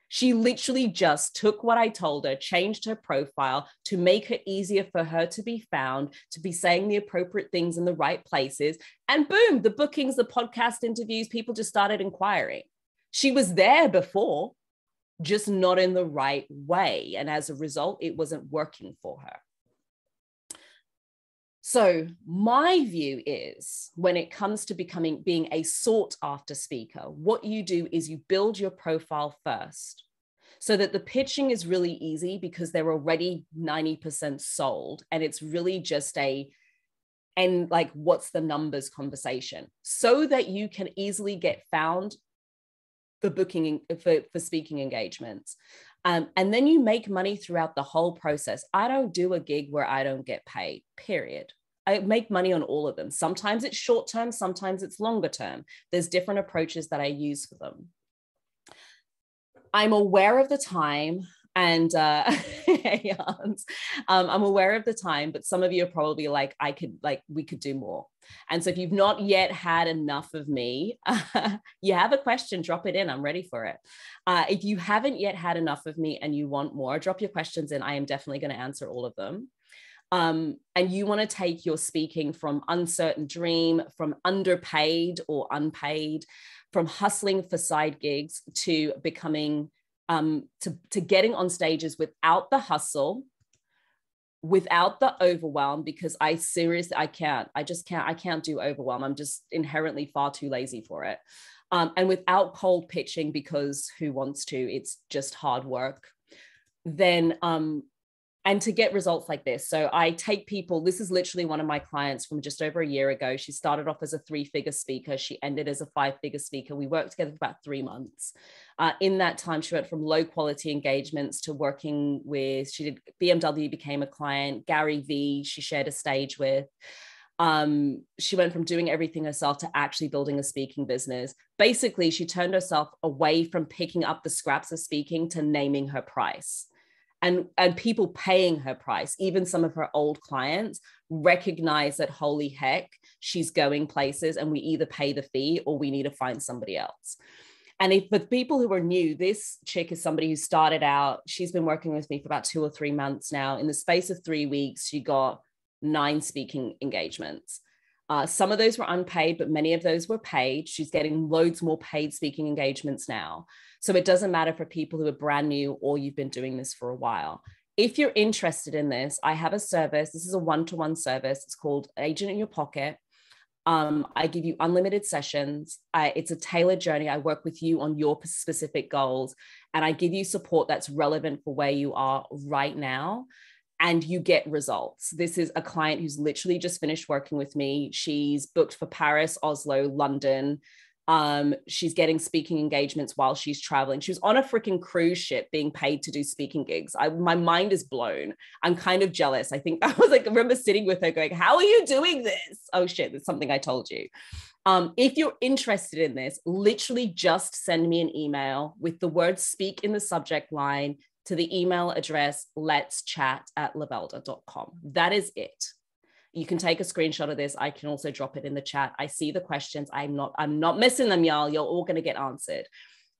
She literally just took what I told her, changed her profile to make it easier for her to be found, to be saying the appropriate things in the right places. And boom, the bookings, the podcast interviews, people just started inquiring. She was there before, just not in the right way. And as a result, it wasn't working for her. So my view is when it comes to being a sought after speaker, what you do is you build your profile first so that the pitching is really easy because they're already 90% sold. And it's really just what's the numbers conversation so that you can easily get found for booking for speaking engagements. And then you make money throughout the whole process. I don't do a gig where I don't get paid, period. I make money on all of them. Sometimes it's short term, sometimes it's longer term. There's different approaches that I use for them. I'm aware of the time, and I'm aware of the time, but some of you are probably like, we could do more. And so if you've not yet had enough of me, you have a question, drop it in. I'm ready for it. If you haven't yet had enough of me and you want more, drop your questions in. I am definitely going to answer all of them. And you want to take your speaking from uncertain dream, from underpaid or unpaid, from hustling for side gigs to becoming, to getting on stages without the hustle, without the overwhelm, because I can't do overwhelm. I'm just inherently far too lazy for it. And without cold pitching, because who wants to? It's just hard work. Then, and to get results like this. So I take people, this is literally one of my clients from just over a year ago. She started off as a 3-figure speaker. She ended as a 5-figure speaker. We worked together for about 3 months. In that time, she went from low quality engagements to working with, she did BMW, became a client, Gary V, she shared a stage with. She went from doing everything herself to actually building a speaking business. Basically, she turned herself away from picking up the scraps of speaking to naming her price. And people paying her price, even some of her old clients, recognize that, holy heck, she's going places, and we either pay the fee or we need to find somebody else. And if for people who are new, this chick is somebody who started out, she's been working with me for about 2 or 3 months now. In the space of 3 weeks, she got 9 speaking engagements. Some of those were unpaid, but many of those were paid. She's getting loads more paid speaking engagements now. So it doesn't matter for people who are brand new or you've been doing this for a while. If you're interested in this, I have a service. This is a one-to-one service. It's called Agent in Your Pocket. I give you unlimited sessions. It's a tailored journey. I work with you on your specific goals, and I give you support that's relevant for where you are right now. And you get results. This is a client who's literally just finished working with me. She's booked for Paris, Oslo, London. She's getting speaking engagements while she's traveling. She was on a freaking cruise ship being paid to do speaking gigs. My mind is blown. I'm kind of jealous. I think I remember sitting with her going, how are you doing this? Oh shit, that's something I told you. If you're interested in this, literally just send me an email with the word speak in the subject line to the email address letschat@lovelda.com. That is it. You can take a screenshot of this. I can also drop it in the chat. I see the questions. I'm not missing them, y'all. You're all going to get answered.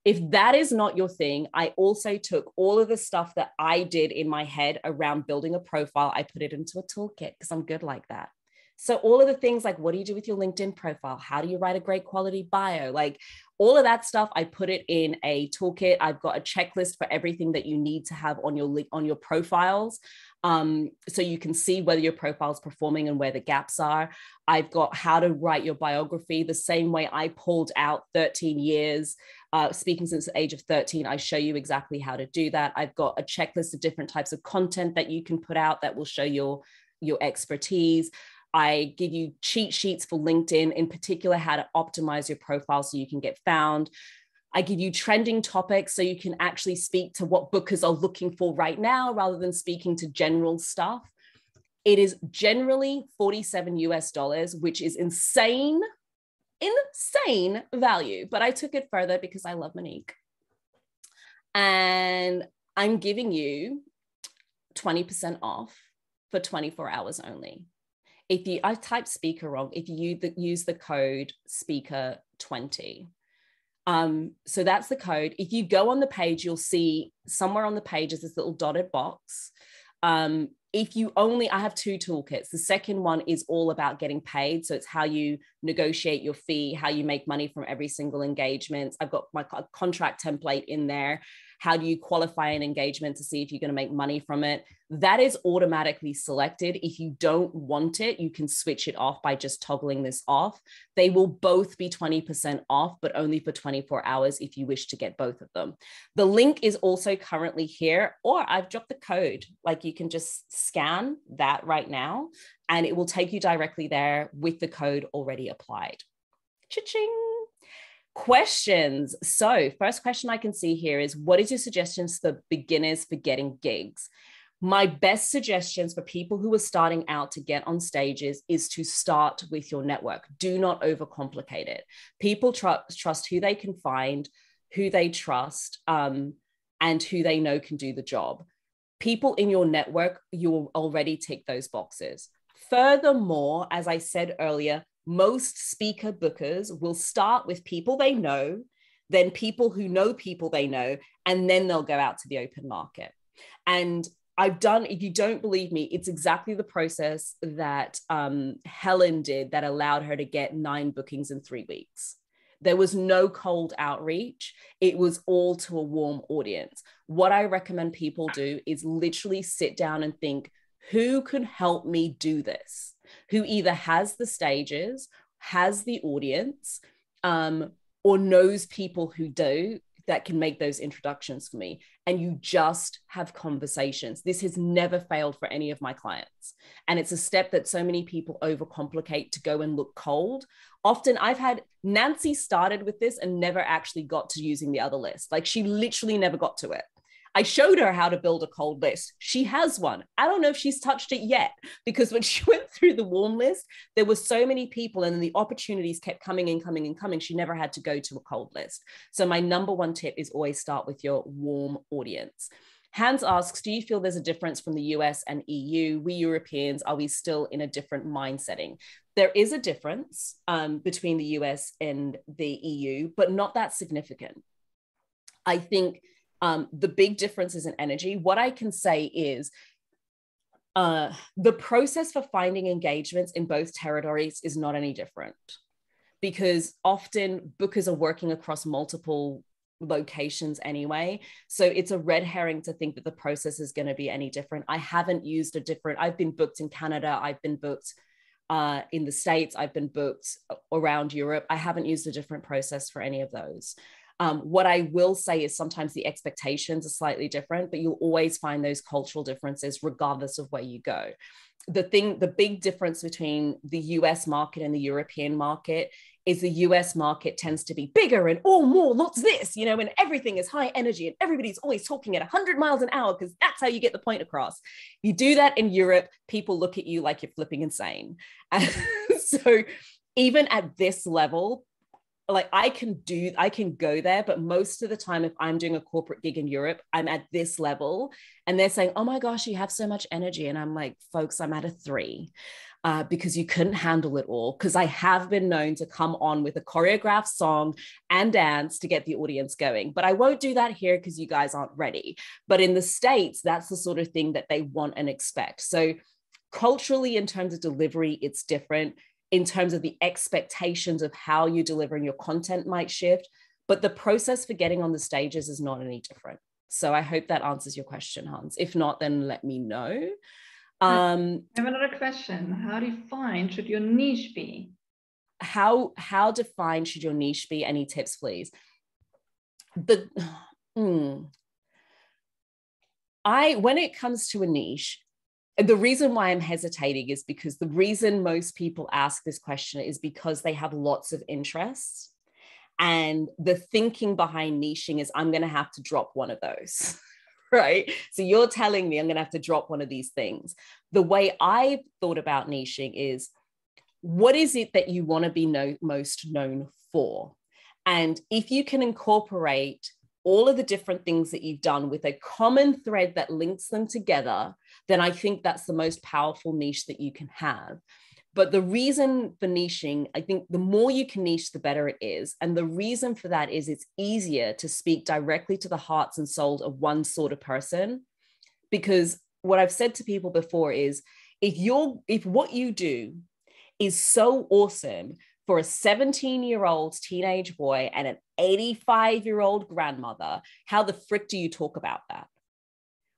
If that is not your thing, I also took all of the stuff that I did in my head around building a profile. I put it into a toolkit because I'm good like that. So all of the things like, what do you do with your LinkedIn profile? How do you write a great quality bio? Like all of that stuff, I put it in a toolkit. I've got a checklist for everything that you need to have on your profiles. So you can see whether your profile is performing and where the gaps are. I've got how to write your biography the same way I pulled out 13 years, speaking since the age of 13. I show you exactly how to do that. I've got a checklist of different types of content that you can put out that will show your expertise. I give you cheat sheets for LinkedIn, in particular, how to optimize your profile so you can get found. I give you trending topics so you can actually speak to what bookers are looking for right now rather than speaking to general stuff. It is generally $47 US, which is insane value. But I took it further because I love Monique. And I'm giving you 20% off for 24 hours only. I typed speaker wrong, if you use the code speaker20. So that's the code. If you go on the page, you'll see somewhere on the page is this little dotted box. I have 2 toolkits. The second one is all about getting paid. So it's how you negotiate your fee, how you make money from every single engagement. I've got my contract template in there. How do you qualify an engagement to see if you're going to make money from it? That is automatically selected. If you don't want it, you can switch it off by just toggling this off. They will both be 20% off, but only for 24 hours if you wish to get both of them. The link is also currently here, or I've dropped the code. Like you can just scan that right now, and it will take you directly there with the code already applied. Cha-ching. Questions. So first question I can see here is, what is your suggestions for beginners for getting gigs? My best suggestions for people who are starting out to get on stages is to start with your network. Do not overcomplicate it. People trust who they can find, who they trust, and who they know can do the job. People in your network, you'll already tick those boxes. Furthermore, as I said earlier, most speaker bookers will start with people they know, then people who know people they know, and then they'll go out to the open market. And I've done, if you don't believe me, it's exactly the process that Helen did that allowed her to get 9 bookings in 3 weeks. There was no cold outreach. It was all to a warm audience. What I recommend people do is literally sit down and think, who can help me do this? Who either has the stages, has the audience, or knows people who do, that can make those introductions for me. And you just have conversations. This has never failed for any of my clients. And it's a step that so many people overcomplicate to go and look cold. Often I've had Nancy started with this and never actually got to using the other list. Like she literally never got to it. I showed her how to build a cold list. She has one. I don't know if she's touched it yet, because when she went through the warm list, there were so many people and the opportunities kept coming and coming and coming. She never had to go to a cold list. So my number one tip is always start with your warm audience. Hans asks, do you feel there's a difference from the US and EU? We Europeans, are we still in a different mind setting? There is a difference between the US and the EU, but not that significant. I think the big difference is in energy. What I can say is the process for finding engagements in both territories is not any different, because often bookers are working across multiple locations anyway. So it's a red herring to think that the process is going to be any different. I haven't used I've been booked in Canada. I've been booked in the States. I've been booked around Europe. I haven't used a different process for any of those. What I will say is sometimes the expectations are slightly different, but you'll always find those cultural differences regardless of where you go. The big difference between the US market and the European market is the US market tends to be bigger and more, lots of this, and everything is high energy and everybody's always talking at 100 miles an hour because that's how you get the point across. You do that in Europe, people look at you like you're flipping insane. And so even at this level, like I can go there, but most of the time, if I'm doing a corporate gig in Europe, I'm at this level and they're saying, oh my gosh, you have so much energy. And I'm like, folks, I'm at a 3 because you couldn't handle it all. Because I have been known to come on with a choreographed song and dance to get the audience going. But I won't do that here because you guys aren't ready. But in the States, that's the sort of thing that they want and expect. So culturally, in terms of delivery, it's different. In terms of the expectations of how you're delivering your content might shift, but the process for getting on the stages is not any different. So I hope that answers your question, Hans. If not, then let me know. I have another question. How defined should your niche be? How defined should your niche be? Any tips, please? When it comes to a niche, the reason why I'm hesitating is because the reason most people ask this question is because they have lots of interests. And the thinking behind niching is I'm going to have to drop one of those, right? So you're telling me I'm going to have to drop one of these things. The way I've thought about niching is, what is it that you want to be most known for? And if you can incorporate all of the different things that you've done with a common thread that links them together, then I think that's the most powerful niche that you can have. But the reason for niching, I think the more you can niche, the better it is. And the reason for that is it's easier to speak directly to the hearts and souls of one sort of person. Because what I've said to people before is, if what you do is so awesome for a 17-year-old teenage boy and an 85-year-old grandmother, how the frick do you talk about that?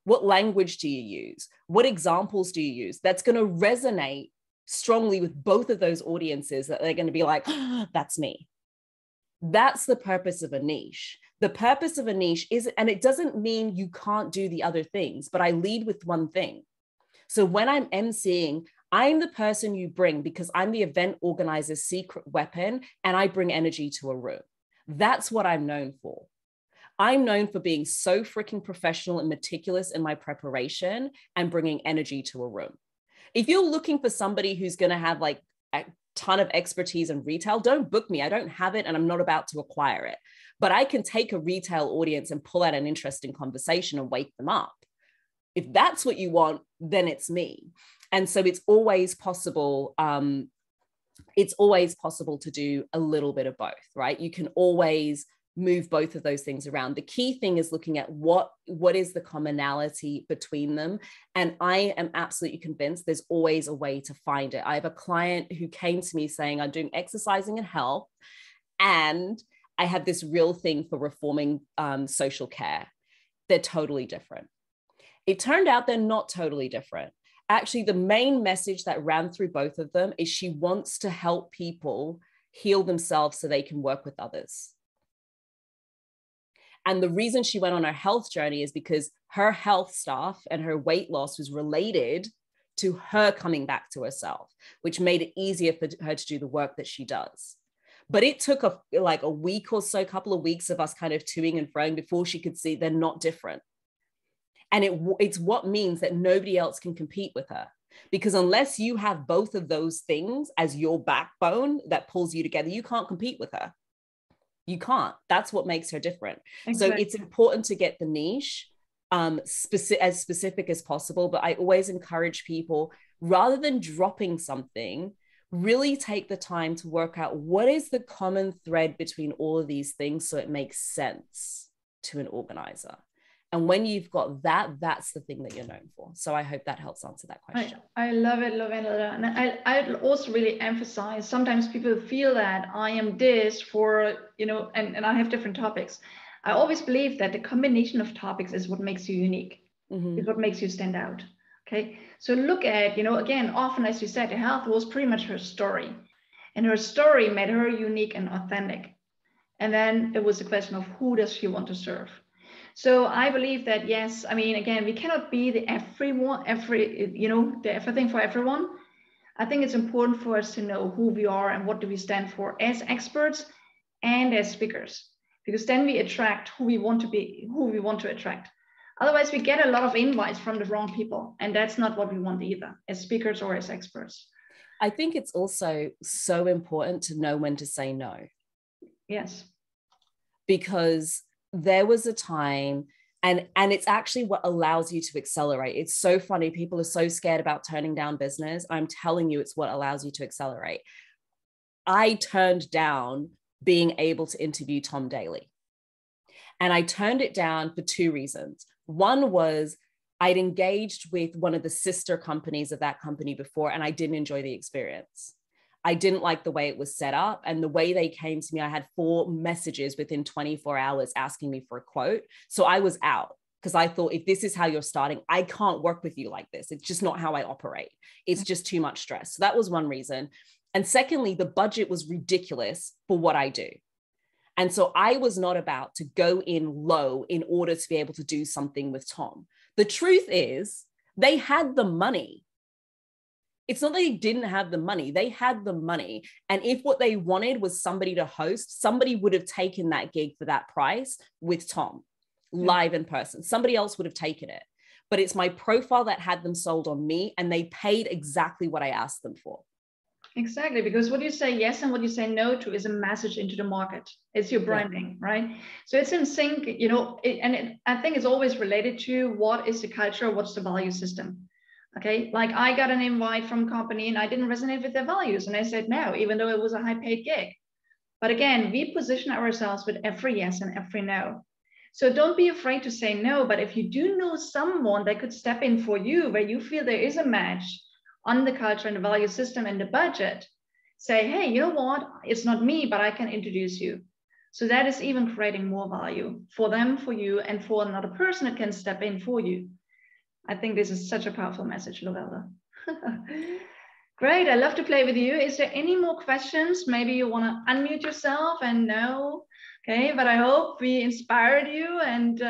What language do you use? What examples do you use? That's going to resonate strongly with both of those audiences, that they're going to be like, oh, that's me. That's the purpose of a niche. The purpose of a niche is, and it doesn't mean you can't do the other things, but I lead with one thing. So when I'm emceeing, I'm the person you bring because I'm the event organizer's secret weapon and I bring energy to a room. That's what I'm known for. I'm known for being so freaking professional and meticulous in my preparation and bringing energy to a room. If you're looking for somebody who's going to have like a ton of expertise in retail, don't book me. I don't have it and I'm not about to acquire it. But I can take a retail audience and pull out an interesting conversation and wake them up. If that's what you want, then it's me. And so it's always possible. It's always possible to do a little bit of both, right? You can always move both of those things around. The key thing is looking at what is the commonality between them. And I am absolutely convinced there's always a way to find it. I have a client who came to me saying, I'm doing exercising and health, and I have this real thing for reforming social care. They're totally different. It turned out they're not totally different. Actually, the main message that ran through both of them is she wants to help people heal themselves so they can work with others. And the reason she went on her health journey is because her health stuff and her weight loss was related to her coming back to herself, which made it easier for her to do the work that she does. But it took a week or so, a couple of weeks of us kind of toing and froing before she could see they're not different. And it's what means that nobody else can compete with her. Because unless you have both of those things as your backbone that pulls you together, you can't compete with her. You can't. That's what makes her different. Exactly. So it's important to get the niche as specific as possible. But I always encourage people, rather than dropping something, really take the time to work out what is the common thread between all of these things so it makes sense to an organizer. And when you've got that, that's the thing that you're known for. So I hope that helps answer that question. I love it, Lovelda. And I'd also really emphasize, sometimes people feel that I am this for, and I have different topics. I always believe that the combination of topics is what makes you unique, is what makes you stand out. Okay. So look at, again, often, as you said, health was pretty much her story. And her story made her unique and authentic. And then it was a question of who does she want to serve? So I believe that, yes, I mean, again, we cannot be the everything for everyone. I think it's important for us to know who we are and what do we stand for as experts and as speakers, because then we attract who we want to be, who we want to attract. Otherwise, we get a lot of invites from the wrong people. And that's not what we want either, as speakers or as experts. I think it's also so important to know when to say no. Yes. Because there was a time, and it's actually what allows you to accelerate. It's so funny. People are so scared about turning down business. I'm telling you, it's what allows you to accelerate. I turned down being able to interview Tom Daly. And I turned it down for two reasons. One was I'd engaged with one of the sister companies of that company before, and I didn't enjoy the experience. I didn't like the way it was set up, and the way they came to me. I had 4 messages within 24 hours asking me for a quote. So I was out, because I thought, if this is how you're starting, I can't work with you like this. It's just not how I operate. It's just too much stress. So that was one reason. And secondly, the budget was ridiculous for what I do. And so I was not about to go in low in order to be able to do something with Tom. The truth is, they had the money. It's not that they didn't have the money. They had the money. And if what they wanted was somebody to host, somebody would have taken that gig for that price with Tom, live in person. Somebody else would have taken it. But it's my profile that had them sold on me, and they paid exactly what I asked them for. Exactly, because what you say yes and what you say no to is a message into the market. It's your branding, right? So it's in sync, I think it's always related to what is the culture, what's the value system. Okay, like I got an invite from a company and I didn't resonate with their values. And I said no, even though it was a high paid gig. But again, we position ourselves with every yes and every no. So don't be afraid to say no. But if you do know someone that could step in for you, where you feel there is a match on the culture and the value system and the budget, say, hey, you know what? It's not me, but I can introduce you. So that is even creating more value for them, for you, and for another person that can step in for you. I think this is such a powerful message, Lovelda. Great, I love to play with you. Is there any more questions? Maybe you want to unmute yourself and no. Okay, but I hope we inspired you. And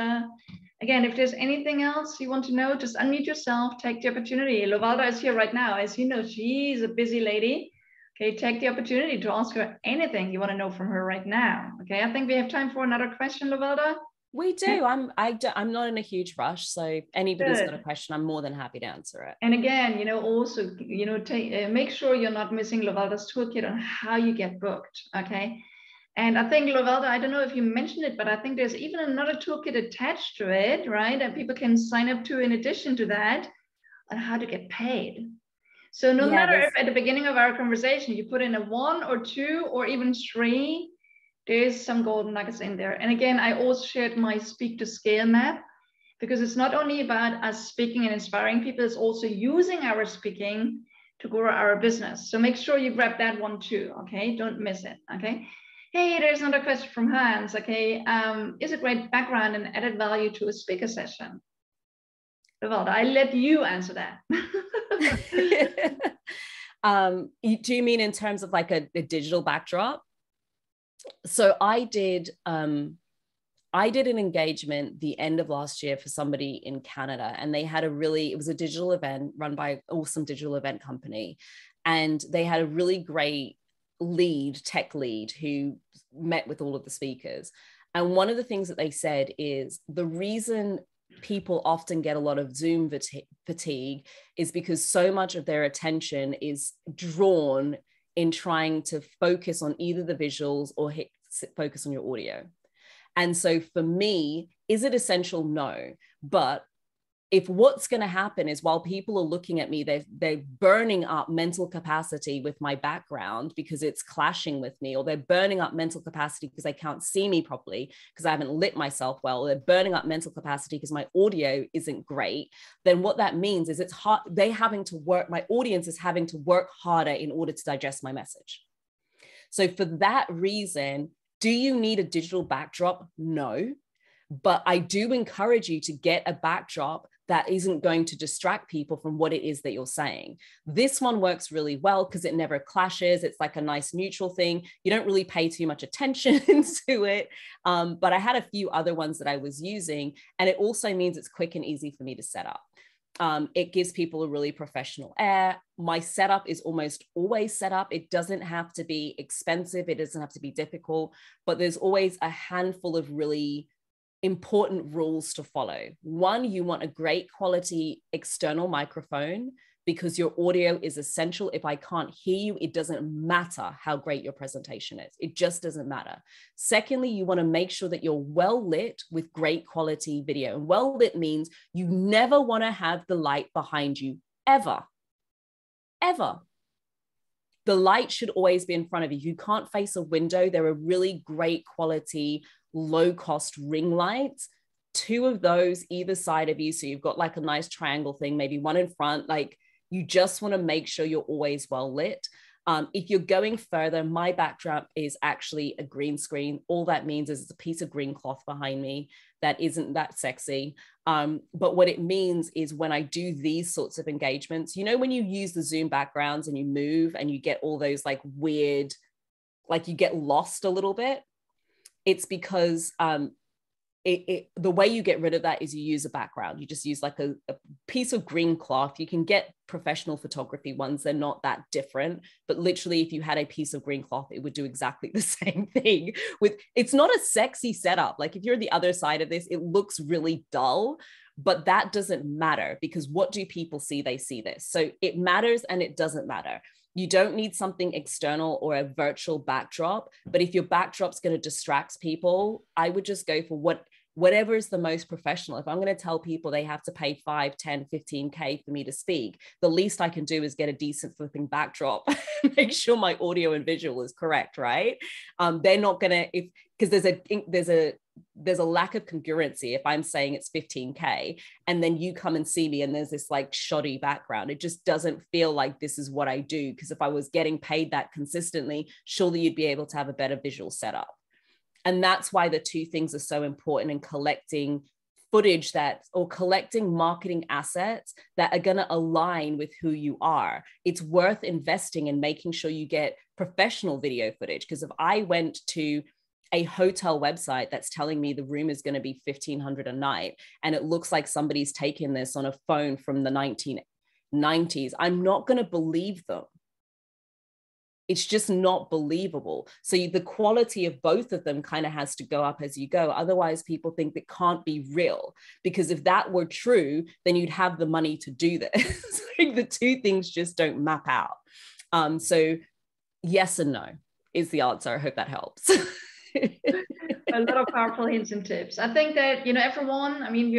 again, if there's anything else you want to know, just unmute yourself, take the opportunity. Lovelda is here right now. As you know, she's a busy lady. Okay, take the opportunity to ask her anything you want to know from her right now. Okay, I think we have time for another question, Lovelda. We do. I'm not in a huge rush. So if anybody's got a question, I'm more than happy to answer it. And again, you know, also, you know, make sure you're not missing Lovelda's toolkit on how you get booked. Okay. And I think, Lovelda, I don't know if you mentioned it, but I think there's even another toolkit attached to it, right? That people can sign up to in addition to that, on how to get paid. So no matter if at the beginning of our conversation, you put in a 1 or 2 or even 3, there's some golden nuggets in there. And again, I also shared my Speak to Scale map, because it's not only about us speaking and inspiring people, it's also using our speaking to grow our business. So make sure you grab that one too, okay? Don't miss it, okay? Hey, there's another question from Hans, okay? Is a great background and added value to a speaker session? Lovelda, I let you answer that. Do you mean in terms of like a digital backdrop? So I did an engagement the end of last year for somebody in Canada, and they had it was a digital event run by an awesome digital event company. And they had a really great tech lead who met with all of the speakers. And one of the things that they said is the reason people often get a lot of Zoom fatigue is because so much of their attention is drawn in trying to focus on either the visuals or focus on your audio. And so for me, is it essential? No. But if what's going to happen is while people are looking at me, they're burning up mental capacity with my background because it's clashing with me, or they're burning up mental capacity because they can't see me properly because I haven't lit myself well, or they're burning up mental capacity because my audio isn't great, then what that means is it's hard. My audience is having to work harder in order to digest my message. So for that reason, do you need a digital backdrop? No. But I do encourage you to get a backdrop that isn't going to distract people from what it is that you're saying. This one works really well because it never clashes. It's like a nice neutral thing. You don't really pay too much attention to it. But I had a few other ones that I was using, and it also means it's quick and easy for me to set up. It gives people a really professional air. My setup is almost always set up. It doesn't have to be expensive. It doesn't have to be difficult, but there's always a handful of really important rules to follow. One, you want a great quality external microphone because your audio is essential. If I can't hear you, it doesn't matter how great your presentation is. It just doesn't matter. Secondly, you want to make sure that you're well lit with great quality video. And well lit means you never want to have the light behind you, ever, ever. The light should always be in front of you. You can't face a window. There are really great quality, low-cost ring lights, 2 of those either side of you. So you've got like a nice triangle thing, maybe one in front. Like you just want to make sure you're always well lit. If you're going further, my backdrop is actually a green screen. All that means is it's a piece of green cloth behind me that isn't that sexy. But what it means is when I do these sorts of engagements, you know, when you use the Zoom backgrounds and you move and you get all those like weird, like you get lost a little bit, it's because the way you get rid of that is you use a background. You just use like a piece of green cloth. You can get professional photography ones. They're not that different, but literally if you had a piece of green cloth, it would do exactly the same thing. It's not a sexy setup. Like if you're the other side of this, it looks really dull, but that doesn't matter because what do people see? They see this. So it matters and it doesn't matter. You don't need something external or a virtual backdrop, but if your backdrop's going to distract people, I would just go for whatever is the most professional. If I'm going to tell people they have to pay 5, 10, 15K for me to speak, the least I can do is get a decent flipping backdrop, make sure my audio and visual is correct, right? They're not going to, because there's a lack of congruency if I'm saying it's 15K and then you come and see me and there's this like shoddy background. It just doesn't feel like this is what I do, because if I was getting paid that consistently, surely you'd be able to have a better visual setup. And that's why the 2 things are so important in collecting footage or collecting marketing assets that are going to align with who you are. It's worth investing in making sure you get professional video footage, because if I went to a hotel website that's telling me the room is going to be $1,500 a night and it looks like somebody's taken this on a phone from the 1990s, I'm not going to believe them. it's just not believable. So the quality of both of them kind of has to go up as you go. Otherwise, people think it can't be real, because if that were true, then you'd have the money to do this. Like the two things just don't map out. So yes and no is the answer. I hope that helps. A lot of powerful hints and tips. I think that, everyone, I mean,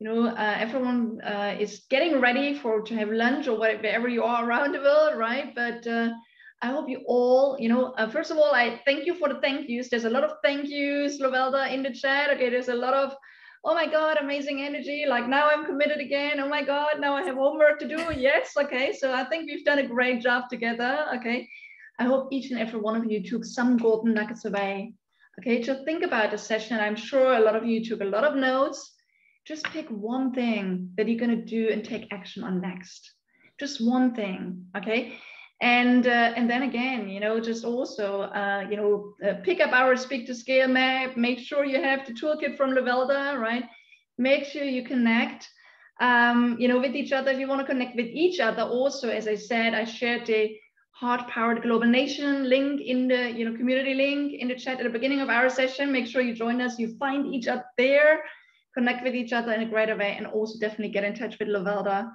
everyone is getting ready to have lunch or wherever you are around the world, right? But I hope you all, first of all, I thank you for the thank yous. There's a lot of thank yous, Lovelda, in the chat. Okay, there's a lot of, oh my God, amazing energy. Like, now I'm committed again. Oh my God, now I have homework to do. Yes, okay. So I think we've done a great job together. Okay. I hope each and every one of you took some golden nuggets away. Okay, just think about the session. I'm sure a lot of you took a lot of notes. Just pick one thing that you're going to do and take action on next. Just one thing, okay? And then again, just also, pick up our Speak to Scale map. Make sure you have the toolkit from Lovelda, right? Make sure you connect, with each other. If you want to connect with each other, also, as I said, I shared the Heart-Powered Global Nation link in the community link in the chat at the beginning of our session. Make sure you join us. You find each other there, connect with each other in a greater way, and also definitely get in touch with Lovelda.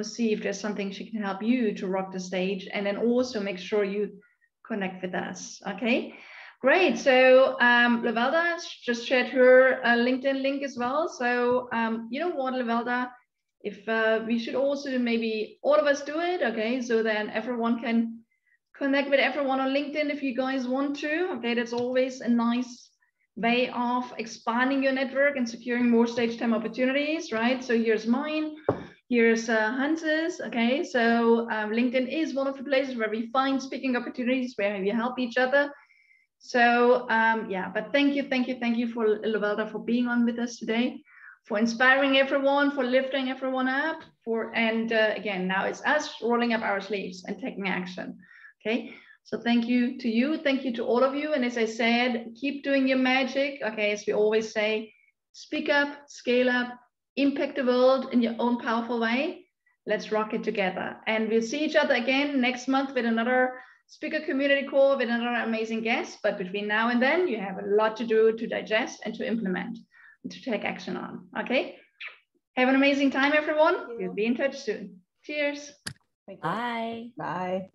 See if there's something she can help you to rock the stage, and then also make sure you connect with us. Okay, great. So Lovelda just shared her LinkedIn link as well. So you know what, Lovelda? If we should also maybe all of us do it, okay? So then everyone can connect with everyone on LinkedIn if you guys want to, okay? That's always a nice way of expanding your network and securing more stage time opportunities, right? So here's mine, here's Hans's, okay? So LinkedIn is one of the places where we find speaking opportunities, where we help each other. So yeah, but thank you for Lovelda for being on with us today, for inspiring everyone, for lifting everyone up, and again, now it's us rolling up our sleeves and taking action. Okay, so thank you to you, thank you to all of you, and as I said, keep doing your magic. Okay, as we always say, speak up, scale up, impact the world in your own powerful way. Let's rock it together, and we'll see each other again next month with another speaker community call with another amazing guest. But between now and then, you have a lot to do, to digest and to implement, to take action on. Okay, have an amazing time, everyone. We'll be in touch soon. Cheers. Bye. Bye.